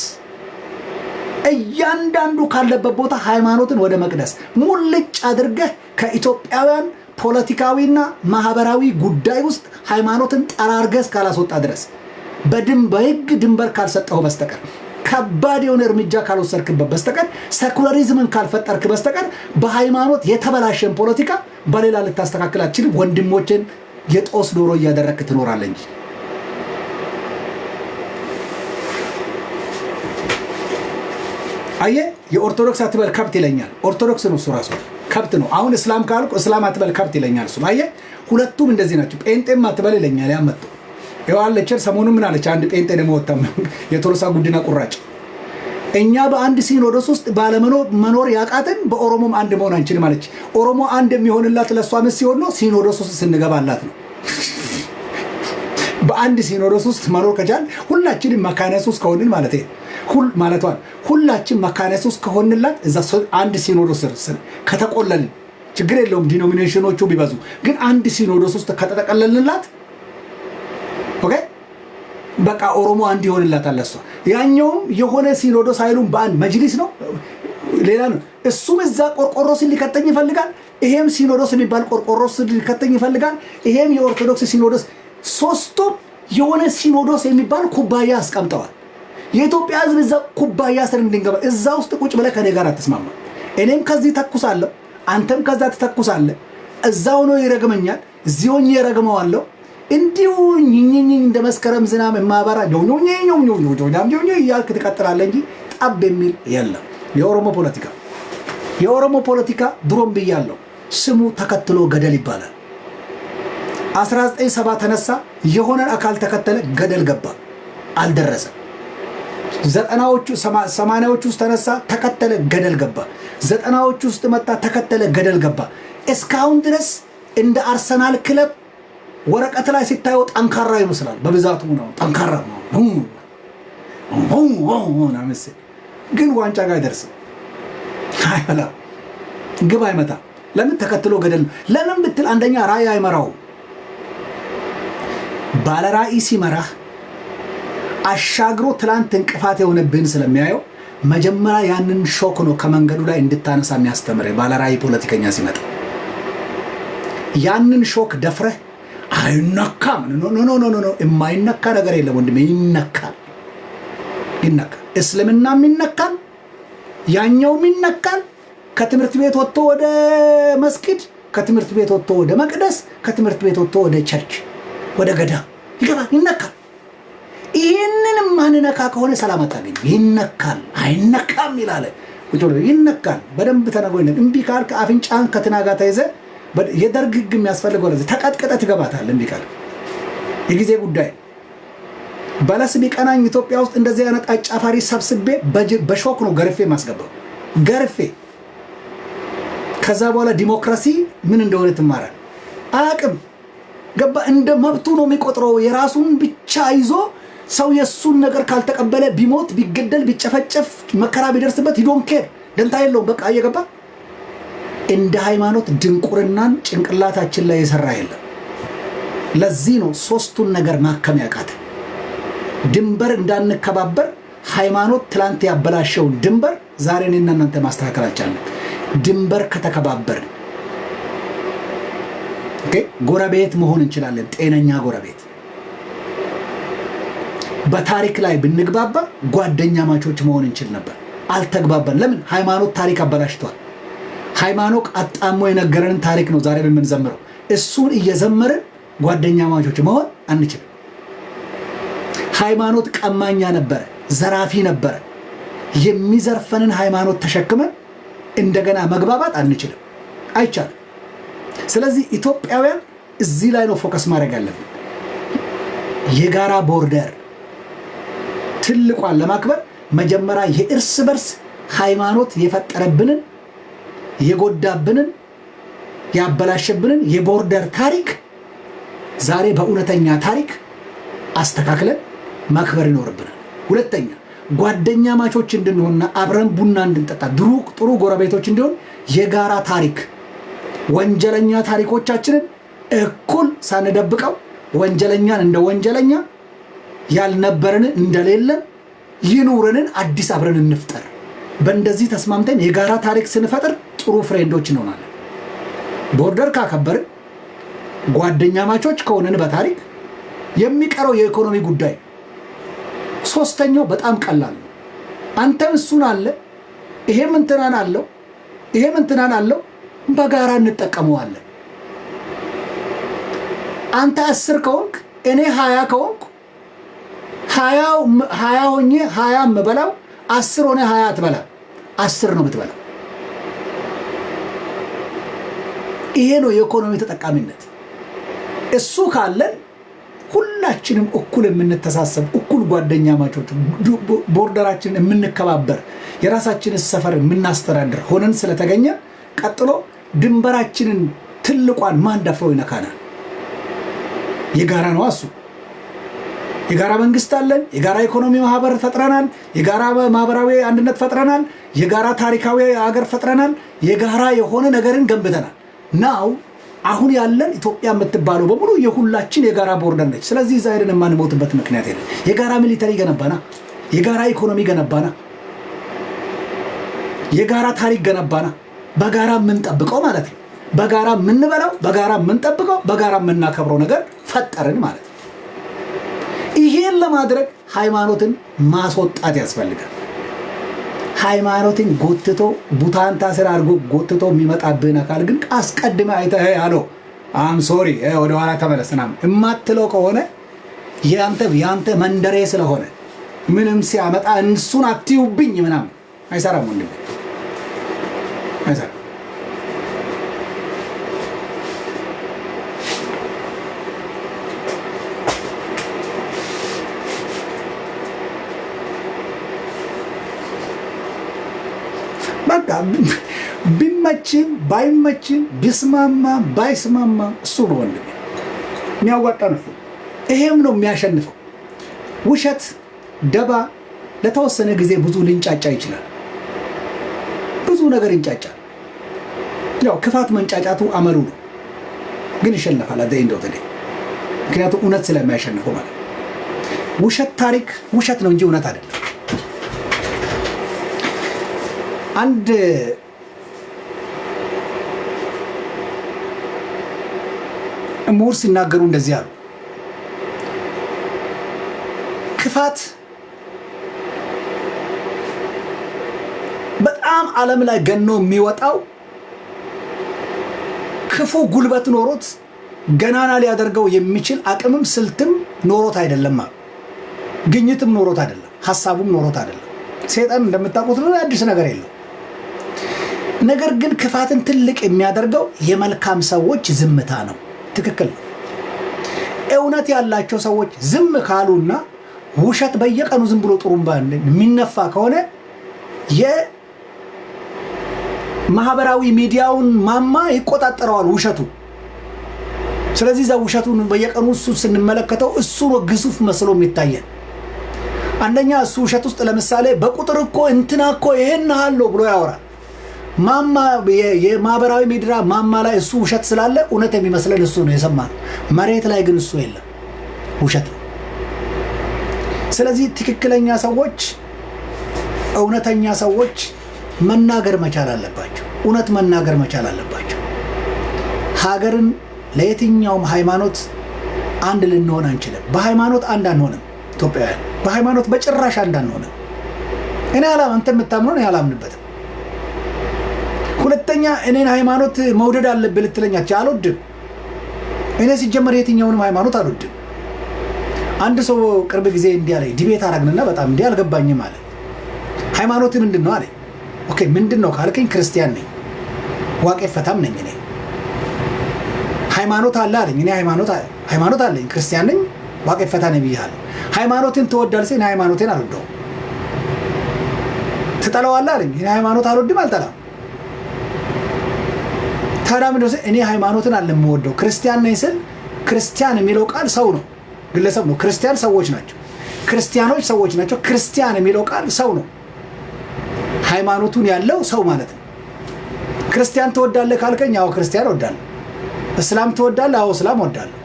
እያንዳንዱ ካለበት ቦታ ሃይማኖትን ወደ መቅደስ ሙልጭ አድርገህ ከኢትዮጵያውያን ፖለቲካዊና ማህበራዊ ጉዳይ ውስጥ ሃይማኖትን ጠራርገህ ካላስወጣ ድረስ፣ በህግ ድንበር ካልሰጠው በስተቀር፣ ከባድ የሆነ እርምጃ ካልወሰድክበት በስተቀር፣ ሴኩላሪዝምን ካልፈጠርክ በስተቀር በሃይማኖት የተበላሸን ፖለቲካ በሌላ ልታስተካክል አትችልም። ወንድሞችን የጦስ ዶሮ እያደረግክ ትኖራለህ እንጂ። አየ የኦርቶዶክስ አትበል ከብት ይለኛል። ኦርቶዶክስ ነው እሱ ራሱ ከብት ነው። አሁን እስላም ካልኩ እስላም አትበል ከብት ይለኛል እሱ። አየ ሁለቱም እንደዚህ ናቸው። ጴንጤም አትበል ይለኛል። ያመጡ ይዋለች ሰሞኑን ምን አለች? አንድ ጴንጤ ደግሞ ወጣም የቶሎሳ ጉዲና ቁራጭ እኛ በአንድ ሲኖዶስ ውስጥ ባለመኖር ያቃተን በኦሮሞም አንድ መሆን አንችልም አለች። ኦሮሞ አንድ የሚሆንላት ለሷ ምን ሲሆን ነው? ሲኖዶስ ውስጥ ስንገባላት ነው። በአንድ ሲኖዶስ ውስጥ መኖር ከቻል ሁላችንም መካነ ኢየሱስ ከሆንን ማለት ማለቷን ሁላችን መካነ ኢየሱስ ከሆንላት እዛ አንድ ሲኖዶስ ስር ከተቆለልን ችግር የለውም። ዲኖሚኔሽኖቹ ቢበዙ ግን አንድ ሲኖዶስ ውስጥ ከተጠቀለልንላት ኦኬ በቃ ኦሮሞ አንድ ይሆንላታል ለሷ። ያኛውም የሆነ ሲኖዶስ አይሉም በአንድ መጅሊስ ነው ሌላ ነው። እሱም እዛ ቆርቆሮስ ሊከተኝ ይፈልጋል። ይሄም ሲኖዶስ የሚባል ቆርቆሮስ ሊከተኝ ይፈልጋል። ይሄም የኦርቶዶክስ ሲኖዶስ፣ ሶስቱም የሆነ ሲኖዶስ የሚባል ኩባያ አስቀምጠዋል። የኢትዮጵያ ሕዝብ እዛ ኩባያ ስር እንድንገባ እዛ ውስጥ ቁጭ ብለህ ከኔ ጋር አትስማማ። እኔም ከዚህ ተኩሳለሁ፣ አንተም ከዛ ትተኩሳለህ። እዛው ነው ይረግመኛል፣ እዚህ ሆኜ ይረግመዋለሁ። እንዲሁ ኝኝኝ እንደ መስከረም ዝናብ የማበራ እያልክ ትቀጥላለህ እንጂ ጠብ የሚል የለም። የኦሮሞ ፖለቲካ ድሮም ብያለሁ፣ ስሙ ተከትሎ ገደል ይባላል። 1970 ተነሳ፣ የሆነን አካል ተከተለ፣ ገደል ገባ፣ አልደረሰም። 90ዎቹ 80ዎቹ ውስጥ ተነሳ፣ ተከተለ፣ ገደል ገባ። 90ዎቹ ውስጥ መጣ፣ ተከተለ፣ ገደል ገባ። እስካሁን ድረስ እንደ አርሰናል ክለብ ወረቀት ላይ ሲታየው ጠንካራ ይመስላል። በብዛቱ ነው ጠንካራ ነው፣ ግን ዋንጫ ጋር አይደርስም፣ አይበላም፣ ግብ አይመታም። ለምን? ተከትሎ ገደል ነው። ለምን ብትል አንደኛ ራእይ አይመራው። ባለ ራእይ ሲመራህ አሻግሮ ትላንት እንቅፋት የሆነብህን ስለሚያየው መጀመሪያ ያንን ሾክ ነው ከመንገዱ ላይ እንድታነሳ የሚያስተምረህ። ባለ ራእይ ፖለቲከኛ ሲመጣ ያንን ሾክ ደፍረህ አይነካም። ኖ የማይነካ ነገር የለም ወንድሜ፣ ይነካል። እስልምናም ይነካል፣ ያኛውም ይነካል። ከትምህርት ቤት ወጥቶ ወደ መስጊድ፣ ከትምህርት ቤት ወጥቶ ወደ መቅደስ፣ ከትምህርት ቤት ወጥቶ ወደ ቸርች፣ ወደ ገዳም ይገባል፣ ይነካል። ይህንን ማንነካ ከሆነ ሰላም አታገኝ። ይነካል፣ አይነካም ይላል። ይነካል። በደንብ ተነግሮኝ እምቢ ካልክ አፍንጫን ከትናጋ ተይዘህ የደርግ ህግ የሚያስፈልገው ለዚህ ተቀጥቀጠ ትገባታል። እምቢ ካልክ የጊዜ ጉዳይ። በለስ ቢቀናኝ ኢትዮጵያ ውስጥ እንደዚህ አይነት አጫፋሪ ሰብስቤ በሾክ ነው ገርፌ ማስገባው፣ ገርፌ። ከዛ በኋላ ዲሞክራሲ ምን እንደሆነ ትማራል። አቅም ገባ እንደ መብቱ ነው የሚቆጥረው። የራሱን ብቻ ይዞ ሰው የሱን ነገር ካልተቀበለ ቢሞት ቢገደል ቢጨፈጨፍ መከራ ቢደርስበት ሂዶን ኬር ደንታ የለውም። በቃ እየገባ እንደ ሃይማኖት ድንቁርናን ጭንቅላታችን ላይ የሰራ የለም። ለዚህ ነው ሶስቱን ነገር ማከም ያቃተ። ድንበር እንዳንከባበር ሃይማኖት ትላንት ያበላሸውን ድንበር ዛሬ እኔና እናንተ ማስተካከል አልቻልንም። ድንበር ከተከባበር ጎረቤት መሆን እንችላለን። ጤነኛ ጎረቤት በታሪክ ላይ ብንግባባ ጓደኛ ማቾች መሆን እንችል ነበር። አልተግባባን። ለምን? ሃይማኖት ታሪክ አበላሽቷል። ሃይማኖት አጣሞ የነገረንን ታሪክ ነው ዛሬ የምንዘምረው። እሱን እየዘመርን ጓደኛ ማቾች መሆን አንችልም። ሃይማኖት ቀማኛ ነበረ፣ ዘራፊ ነበረ። የሚዘርፈንን ሃይማኖት ተሸክመን እንደገና መግባባት አንችልም፣ አይቻልም። ስለዚህ ኢትዮጵያውያን እዚህ ላይ ነው ፎከስ ማድረግ ያለብን። የጋራ ቦርደር ትልቋን ለማክበር መጀመሪያ የእርስ በርስ ሃይማኖት የፈጠረብንን የጎዳብንን ያበላሸብንን የቦርደር ታሪክ ዛሬ በእውነተኛ ታሪክ አስተካክለን ማክበር ይኖርብናል። ሁለተኛ ጓደኛ ማቾች እንድንሆንና አብረን ቡና እንድንጠጣ ጥሩ ጎረቤቶች እንዲሆን የጋራ ታሪክ ወንጀለኛ ታሪኮቻችንን እኩል ሳንደብቀው ወንጀለኛን እንደ ወንጀለኛ ያልነበረን እንደሌለን ይኑረንን አዲስ አብረን እንፍጠር። በእንደዚህ ተስማምተን የጋራ ታሪክ ስንፈጥር ጥሩ ፍሬንዶች እንሆናለን። ቦርደር ካከበርን ጓደኛ ማቾች ከሆነን በታሪክ የሚቀረው የኢኮኖሚ ጉዳይ። ሶስተኛው በጣም ቀላል ነው። አንተም እሱን አለ፣ ይሄም እንትናን አለው፣ ይሄም እንትናን አለው፣ በጋራ እንጠቀመዋለን። አንተ 10 ከሆንክ እኔ 20 ከሆንኩ 20 ሆኜ 20 የምበላው 10 ሆነ 20 አትበላም፣ 10 ነው የምትበላው። ይሄ ነው የኢኮኖሚ ተጠቃሚነት። እሱ ካለን ሁላችንም እኩል የምንተሳሰብ እኩል ጓደኛ ማቾች ቦርደራችንን የምንከባበር የራሳችንን ሰፈር የምናስተዳድር ሆነን ስለተገኘ ቀጥሎ ድንበራችንን ትልቋን ማን ደፍሮ ይነካናል? የጋራ ነው እሱ። የጋራ መንግስት አለን፣ የጋራ ኢኮኖሚ ማህበር ፈጥረናል፣ የጋራ ማህበራዊ አንድነት ፈጥረናል፣ የጋራ ታሪካዊ ሀገር ፈጥረናል፣ የጋራ የሆነ ነገርን ገንብተናል። ናው አሁን ያለን ኢትዮጵያ የምትባለው በሙሉ የሁላችን የጋራ ቦርደር ነች። ስለዚህ እዛ ሄደን የማንሞትበት ምክንያት የለም። የጋራ ሚሊተሪ ገነባና፣ የጋራ ኢኮኖሚ ገነባና፣ የጋራ ታሪክ ገነባና፣ በጋራ የምንጠብቀው ማለት ነው። በጋራ የምንበላው፣ በጋራ የምንጠብቀው፣ በጋራ የምናከብረው ነገር ፈጠርን ማለት ነው። ይሄን ለማድረግ ሃይማኖትን ማስወጣት ያስፈልጋል። ሃይማኖትን ጎትቶ ቡታንታ ስር አድርጎ ጎትቶ የሚመጣብን አካል ግን አስቀድመ አይተህ ያለው አም ሶሪ ወደ ኋላ ተመለስና እማትለው ከሆነ ያንተ መንደሬ ስለሆነ ምንም ሲያመጣ እንሱን አትዩብኝ ምናምን አይሰራም ወንድሜ አይሰራም። በቃ ቢመችም ባይመችም ቢስማማ ባይስማማ እሱ ነው ወንድሜ የሚያዋጣው ነው። ይሄም ነው የሚያሸንፈው። ውሸት ደባ ለተወሰነ ጊዜ ብዙ ሊንጫጫ ይችላል። ብዙ ነገር ይንጫጫል። ያው ክፋት መንጫጫቱ አመሉ ነው፣ ግን ይሸነፋል አደ እንደው ተደ ምክንያቱም እውነት ስለማያሸንፈው ማለት ውሸት ታሪክ ውሸት ነው እንጂ እውነት አይደለም። አንድ ምሁር ሲናገሩ እንደዚህ አሉ። ክፋት በጣም ዓለም ላይ ገኖ የሚወጣው ክፉ ጉልበት ኖሮት ገናና ሊያደርገው የሚችል አቅምም ስልትም ኖሮት አይደለም፣ ግኝትም ኖሮት አይደለም፣ ሐሳቡም ኖሮት አይደለም። ሰይጣን እንደምታውቁት ነው፣ አዲስ ነገር የለው። ነገር ግን ክፋትን ትልቅ የሚያደርገው የመልካም ሰዎች ዝምታ ነው። ትክክል ነው። እውነት ያላቸው ሰዎች ዝም ካሉና ውሸት በየቀኑ ዝም ብሎ ጥሩምባ የሚነፋ ከሆነ የማህበራዊ ሚዲያውን ማማ ይቆጣጠረዋል ውሸቱ። ስለዚህ እዛ ውሸቱን በየቀኑ እሱ ስንመለከተው እሱ ነው ግዙፍ መስሎ የሚታየን። አንደኛ እሱ ውሸት ውስጥ ለምሳሌ በቁጥር እኮ እንትና እኮ ይሄን አለው ብሎ ያወራል። ማማ የማህበራዊ ሚዲያ ማማ ላይ እሱ ውሸት ስላለ እውነት የሚመስለን እሱ ነው የሰማነው። መሬት ላይ ግን እሱ የለም፣ ውሸት ነው። ስለዚህ ትክክለኛ ሰዎች እውነተኛ ሰዎች መናገር መቻል አለባቸው። እውነት መናገር መቻል አለባቸው። ሀገርን ለየትኛውም ሃይማኖት አንድ ልንሆን አንችልም። በሃይማኖት አንድ አንሆንም። ኢትዮጵያውያን በሃይማኖት በጭራሽ አንድ አንሆንም። እኔ አንተ የምታምነው እኔ አላምንበትም። ሁለተኛ እኔን ሃይማኖት መውደድ አለብህ ልትለኛች አልወድም። እኔ ሲጀመር የትኛውንም ሃይማኖት አልወድም። አንድ ሰው ቅርብ ጊዜ እንዲህ አለኝ፣ ዲቤት አረግንና በጣም እንዲህ አልገባኝም አለ። ሃይማኖት ምንድን ነው አለ። ኦኬ ምንድን ነው ካልከኝ ክርስቲያን ነኝ፣ ዋቄ ፈታም ነኝ። እኔ ሃይማኖት አለ አለኝ። እኔ ሃይማኖት አለኝ፣ ክርስቲያን ነኝ፣ ዋቄ ፈታ ነኝ ብያለሁ። ሃይማኖትን ትወዳለህ? እኔ ሃይማኖቴን አልወደውም። ትጠላዋለህ አለኝ። እኔ ሃይማኖት አልወድም፣ አልጠላም። ታዲያ ምንድን ነው? እኔ ሃይማኖትን አለምወደው። ክርስቲያን ነኝ ስል ክርስቲያን የሚለው ቃል ሰው ነው፣ ግለሰብ ነው። ክርስቲያን ሰዎች ናቸው፣ ክርስቲያኖች ሰዎች ናቸው። ክርስቲያን የሚለው ቃል ሰው ነው፣ ሃይማኖቱን ያለው ሰው ማለት ነው። ክርስቲያን ትወዳለህ ካልከኝ አዎ ክርስቲያን እወዳለሁ። እስላም ትወዳለህ? አዎ እስላም እወዳለሁ።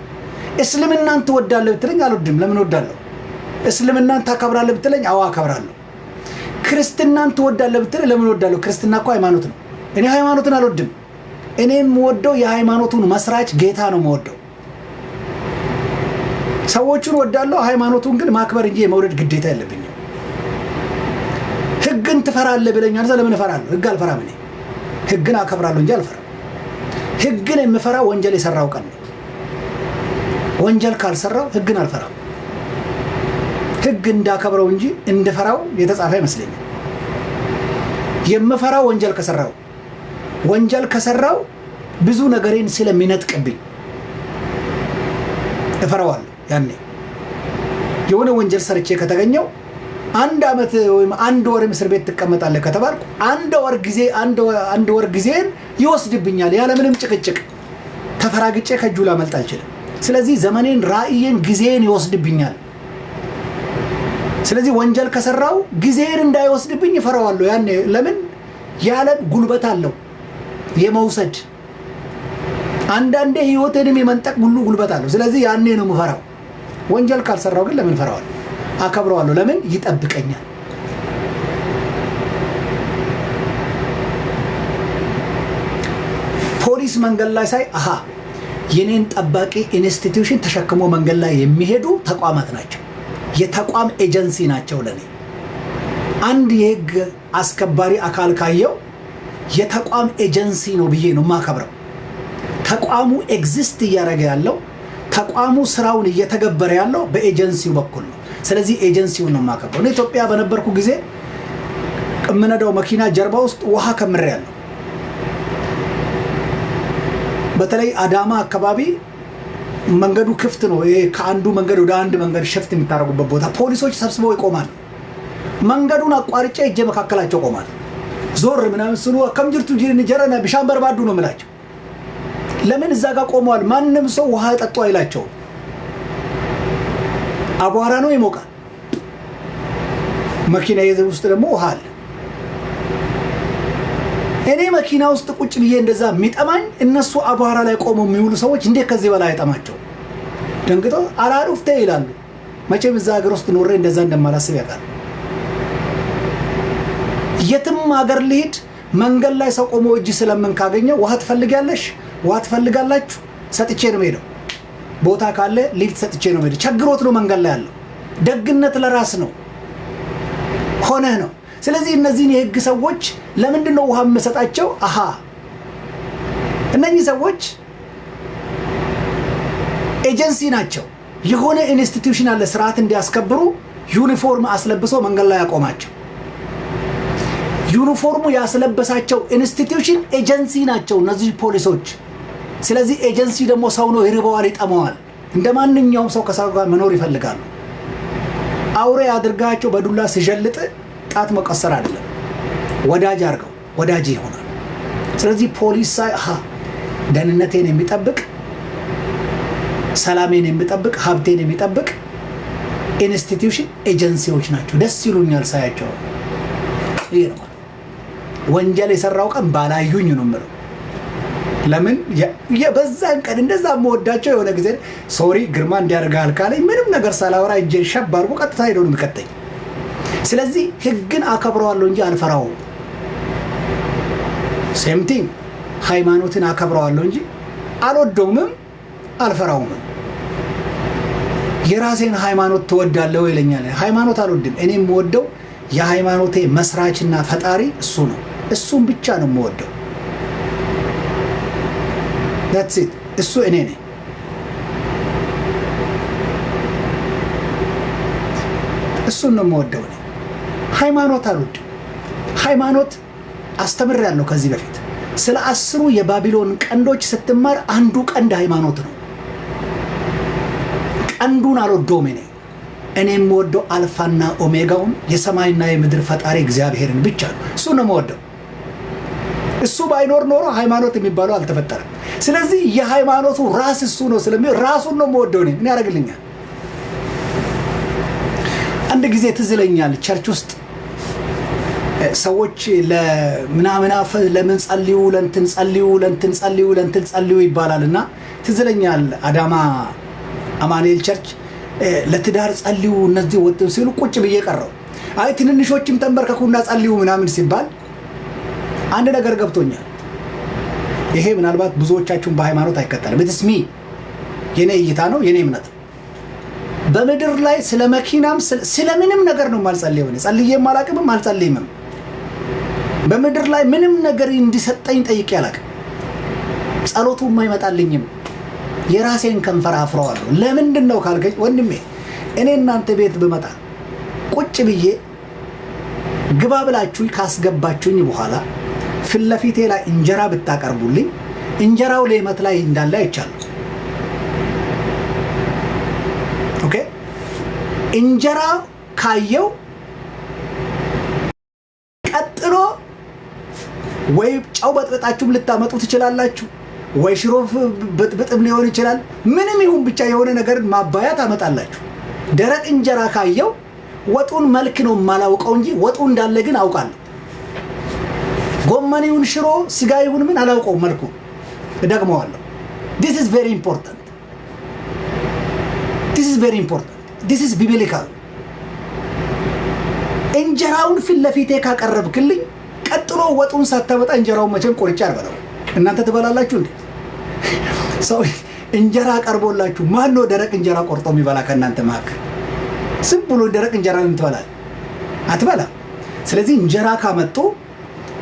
እስልምናን ትወዳለህ ብትለኝ አልወድም። ለምን እወዳለሁ? እስልምናን ታከብራለህ ብትለኝ አዎ አከብራለሁ። ክርስትናን ትወዳለህ ብትለኝ ለምን እወዳለሁ? ክርስትና እኮ ሃይማኖት ነው። እኔ ሃይማኖትን አልወድም። እኔ የምወደው የሃይማኖቱን መስራች ጌታ ነው የምወደው። ሰዎቹን ወዳለሁ፣ ሃይማኖቱን ግን ማክበር እንጂ የመውደድ ግዴታ የለብኝም። ህግን ትፈራለህ ብለኛል። ለምን እፈራለሁ? ህግ አልፈራም። እኔ ህግን አከብራለሁ እንጂ አልፈራም። ህግን የምፈራ ወንጀል የሰራው ቀን ነው። ወንጀል ካልሰራው ህግን አልፈራም። ህግ እንዳከብረው እንጂ እንደፈራው የተጻፈ አይመስለኝም። የምፈራው ወንጀል ከሰራው ብዙ ነገሬን ስለሚነጥቅብኝ እፈራዋለሁ። ያኔ የሆነ ወንጀል ሰርቼ ከተገኘው 1 ዓመት ወይም 1 ወር እስር ቤት ትቀመጣለህ ከተባልኩ 1 ወር ጊዜን ይወስድብኛል። ያለ ምንም ጭቅጭቅ ተፈራግጬ ከእጁ ላመልጥ አልችልም። ስለዚህ ዘመኔን፣ ራእዬን፣ ጊዜን ይወስድብኛል። ስለዚህ ወንጀል ከሰራው ጊዜን እንዳይወስድብኝ እፈራዋለሁ። ያኔ ለምን? ያለ ጉልበት አለው የመውሰድ አንዳንዴ ህይወቴንም የመንጠቅ ሁሉ ጉልበት አለው። ስለዚህ ያኔ ነው የምፈራው። ወንጀል ካልሰራው ግን ለምን እፈራዋለሁ? አከብረዋለሁ። ለምን? ይጠብቀኛል። ፖሊስ መንገድ ላይ ሳይ አሃ የኔን ጠባቂ ኢንስቲትዩሽን ተሸክሞ መንገድ ላይ የሚሄዱ ተቋማት ናቸው፣ የተቋም ኤጀንሲ ናቸው። ለኔ አንድ የህግ አስከባሪ አካል ካየው የተቋም ኤጀንሲ ነው ብዬ ነው ማከብረው። ተቋሙ ኤግዚስት እያደረገ ያለው ተቋሙ ስራውን እየተገበረ ያለው በኤጀንሲው በኩል ነው። ስለዚህ ኤጀንሲውን ነው የማከብረው። እኔ ኢትዮጵያ በነበርኩ ጊዜ የምነዳው መኪና ጀርባ ውስጥ ውሃ ከምሬያለሁ። በተለይ አዳማ አካባቢ መንገዱ ክፍት ነው። ይሄ ከአንዱ መንገድ ወደ አንድ መንገድ ሽፍት የሚታረጉበት ቦታ ፖሊሶች ሰብስበው ይቆማል። መንገዱን አቋርጬ እጄ መካከላቸው ቆማል። ዞር ምናምን ስሉ ከምጅርቱ ጂን ጀረና ቢሻን በርባዱ ነው የምላቸው። ለምን እዛ ጋር ቆመዋል? ማንም ሰው ውሃ ጠጡ አይላቸው። አቧራ ነው ይሞቃል። መኪና የዘው ውስጥ ደግሞ ውሃ አለ። እኔ መኪና ውስጥ ቁጭ ብዬ እንደዛ የሚጠማኝ እነሱ አቧራ ላይ ቆመው የሚውሉ ሰዎች እንዴት ከዚህ በላይ አይጠማቸው? ደንግጠው አላሩፍቴ ይላሉ። መቼም እዛ ሀገር ውስጥ ኖሬ እንደዛ እንደማላስብ ያውቃል። የትም ሀገር ልሂድ መንገድ ላይ ሰው ቆሞ እጅ ስለምን ካገኘ ውሃ ትፈልጋለሽ፣ ውሃ ትፈልጋላችሁ ሰጥቼ ነው የምሄደው። ቦታ ካለ ሊፍት ሰጥቼ ነው የምሄደው። ቸግሮት ነው መንገድ ላይ ያለው። ደግነት ለራስ ነው ሆነህ ነው። ስለዚህ እነዚህን የህግ ሰዎች ለምንድን ነው ውሃ የምሰጣቸው? አሃ እነኚህ ሰዎች ኤጀንሲ ናቸው። የሆነ ኢንስቲትዩሽን አለ ስርዓት እንዲያስከብሩ ዩኒፎርም አስለብሶ መንገድ ላይ ያቆማቸው። ዩኒፎርሙ ያስለበሳቸው ኢንስቲትዩሽን ኤጀንሲ ናቸው እነዚህ ፖሊሶች። ስለዚህ ኤጀንሲ ደግሞ ሰው ነው፣ ይርበዋል፣ ይጠመዋል። እንደማንኛውም ሰው ከሰው ጋር መኖር ይፈልጋሉ። አውሬ አድርጋቸው በዱላ ሲጀልጥ ጣት መቀሰር አይደለም፣ ወዳጅ አድርገው ወዳጅ ይሆናል። ስለዚህ ፖሊስ ደህንነቴን የሚጠብቅ ሰላሜን የሚጠብቅ ሀብቴን የሚጠብቅ ኢንስቲትዩሽን ኤጀንሲዎች ናቸው። ደስ ይሉኛል ሳያቸው። ይሄ ነው ወንጀል የሰራው ቀን ባላዩኝ ነው የምለው። ለምን በዛን ቀን እንደዛ መወዳቸው የሆነ ጊዜ ሶሪ ግርማ እንዲያደርጋል ካለኝ ምንም ነገር ሳላወራ እጄን ሸብ አድርጎ ቀጥታ ሄዶ ነው የሚከተኝ። ስለዚህ ህግን አከብረዋለሁ እንጂ አልፈራውም። ሴምቲንግ ሃይማኖትን አከብረዋለሁ እንጂ አልወደውምም አልፈራውም። የራሴን ሃይማኖት ትወዳለህ ይለኛል። ሃይማኖት አልወድም። እኔ የምወደው የሃይማኖቴ መስራችና ፈጣሪ እሱ ነው። እሱን ብቻ ነው የምወደው። that's it። እሱ እኔ ነኝ። እሱን ነው የምወደው። እኔ ሃይማኖት አልወድም። ሃይማኖት አስተምሬያለሁ ከዚህ በፊት ስለ 10 የባቢሎን ቀንዶች ስትማር አንዱ ቀንድ ሃይማኖት ነው። ቀንዱን አልወደውም። እኔ የምወደው አልፋና ኦሜጋውን የሰማይና የምድር ፈጣሪ እግዚአብሔርን ብቻ ነው። እሱ ነው የምወደው። እሱ ባይኖር ኖሮ ሃይማኖት የሚባለው አልተፈጠረም። ስለዚህ የሃይማኖቱ ራስ እሱ ነው ስለሚል ራሱን ነው የምወደው። ምን ያደርግልኛል? አንድ ጊዜ ትዝ ይለኛል ቸርች ውስጥ ሰዎች ለምናምናፍ ለምን ጸልዩ ለእንትን ጸልዩ ለእንትን ጸልዩ ለእንትን ጸልዩ ይባላልና ትዝ ይለኛል አዳማ አማኑኤል ቸርች ለትዳር ጸልዩ እነዚህ ወጥ ሲሉ ቁጭ ብዬ ቀረው። አይ ትንንሾችም ተንበርከኩና ጸልዩ ምናምን ሲባል አንድ ነገር ገብቶኛል። ይሄ ምናልባት ብዙዎቻችሁን በሃይማኖት አይከተልም። በትስሚ የኔ እይታ ነው፣ የኔ እምነት። በምድር ላይ ስለ መኪናም ስለምንም ነገር ነው ማልጸልየው። እኔ ጸልዬም አላቅምም አልጸልይምም። በምድር ላይ ምንም ነገር እንዲሰጠኝ ጠይቄ አላቅም። ጸሎቱም አይመጣልኝም። የራሴን ከንፈር አፍረዋለሁ። ለምንድን ነው ካልከኝ ወንድሜ እኔ እናንተ ቤት ብመጣ ቁጭ ብዬ ግባ ብላችሁ ካስገባችሁኝ በኋላ ፊት ለፊቴ ላይ እንጀራ ብታቀርቡልኝ እንጀራው ሌመት ላይ እንዳለ አይቻለሁ። ኦኬ እንጀራ ካየው ቀጥሎ ወይ ጫው በጥብጣችሁ ልታመጡ ትችላላችሁ፣ ወይ ሽሮ በጥብጥም ሊሆን ይችላል። ምንም ይሁን ብቻ የሆነ ነገር ማባያ ታመጣላችሁ። ደረቅ እንጀራ ካየው ወጡን መልክ ነው የማላውቀው እንጂ ወጡ እንዳለ ግን አውቃለሁ። ጎመን ይሁን ሽሮ ስጋ ይሁን ምን አላውቀው መልኩ እደግመዋለሁ። this is very important this is very important this is biblical። እንጀራውን ፊት ለፊቴ ካቀረብክልኝ ቀጥሎ ወጡን ሳታመጣ እንጀራውን መቼም ቆርጬ አልበላው። እናንተ ትበላላችሁ እንዴ? ሰው እንጀራ ቀርቦላችሁ ማን ነው ደረቅ እንጀራ ቆርጦ የሚበላ ከእናንተ መካከል? ዝም ብሎ ደረቅ እንጀራ ምን ትበላለህ? አትበላ። ስለዚህ እንጀራ ካመጡ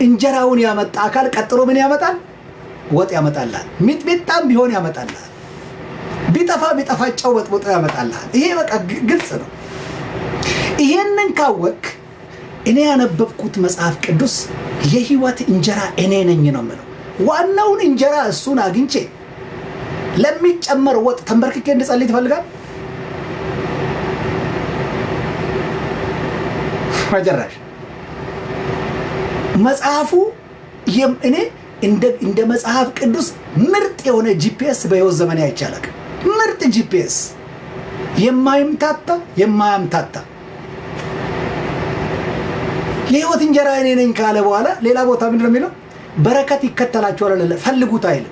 እንጀራውን ያመጣ አካል ቀጥሎ ምን ያመጣል? ወጥ ያመጣልሃል። ሚጥሚጣም ቢሆን ያመጣልሃል። ቢጠፋ ጨው በጥብጦ ያመጣልሃል። ይሄ በቃ ግልጽ ነው። ይሄንን ካወቅ እኔ ያነበብኩት መጽሐፍ ቅዱስ የህይወት እንጀራ እኔ ነኝ ነው የምለው። ዋናውን እንጀራ እሱን አግኝቼ ለሚጨመር ወጥ ተንበርክኬ እንድጸልይ ትፈልጋል? መጀራሽ መጽሐፉ እኔ እንደ መጽሐፍ ቅዱስ ምርጥ የሆነ ጂፒኤስ በህይወት ዘመን አይቻላል። ምርጥ ጂፒኤስ የማያምታታ የህይወት እንጀራ እኔ ነኝ ካለ በኋላ ሌላ ቦታ ምንድነው የሚለው? በረከት ይከተላችኋል አለ። ፈልጉት አይልም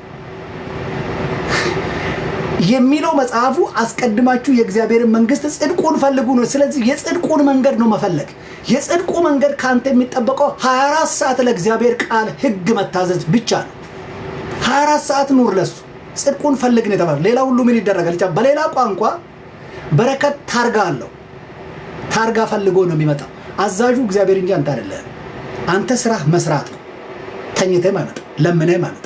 የሚለው መጽሐፉ። አስቀድማችሁ የእግዚአብሔርን መንግስት ጽድቁን ፈልጉ ነው። ስለዚህ የጽድቁን መንገድ ነው መፈለግ። የጽድቁ መንገድ ካንተ የሚጠበቀው 24 ሰዓት ለእግዚአብሔር ቃል ህግ መታዘዝ ብቻ ነው። 24 ሰዓት ኑር ለሱ። ጽድቁን ፈልግ ነው የተባለው። ሌላ ሁሉ ምን ይደረጋል? በሌላ ቋንቋ በረከት ታርጋ አለው። ታርጋ ፈልጎ ነው የሚመጣው። አዛዡ እግዚአብሔር እንጂ አንተ አይደለም። አንተ ስራ መስራት ነው። ተኝተህ ማለት ለምነህ ማለት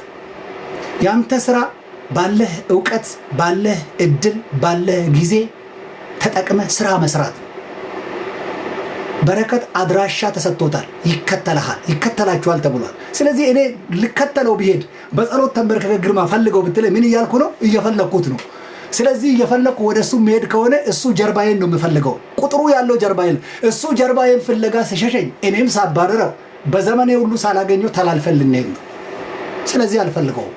ያንተ ስራ ባለህ ዕውቀት ባለህ እድል ባለህ ጊዜ ተጠቅመህ ስራ መስራት። በረከት አድራሻ ተሰጥቶታል። ይከተላችኋል ተብሏል። ስለዚህ እኔ ልከተለው ብሄድ በጸሎት ተንበርከከ ግርማ ፈልገው ብትለኝ ምን እያልኩ ነው? እየፈለኩት ነው። ስለዚህ እየፈለኩ ወደ እሱ መሄድ ከሆነ እሱ ጀርባዬን ነው የምፈልገው። ቁጥሩ ያለው ጀርባዬን እሱ ጀርባዬን ፍለጋ ሲሸሸኝ እኔም ሳባረረው በዘመኔ ሁሉ ሳላገኘው ተላልፈልኝ ነው። ስለዚህ አልፈልገው።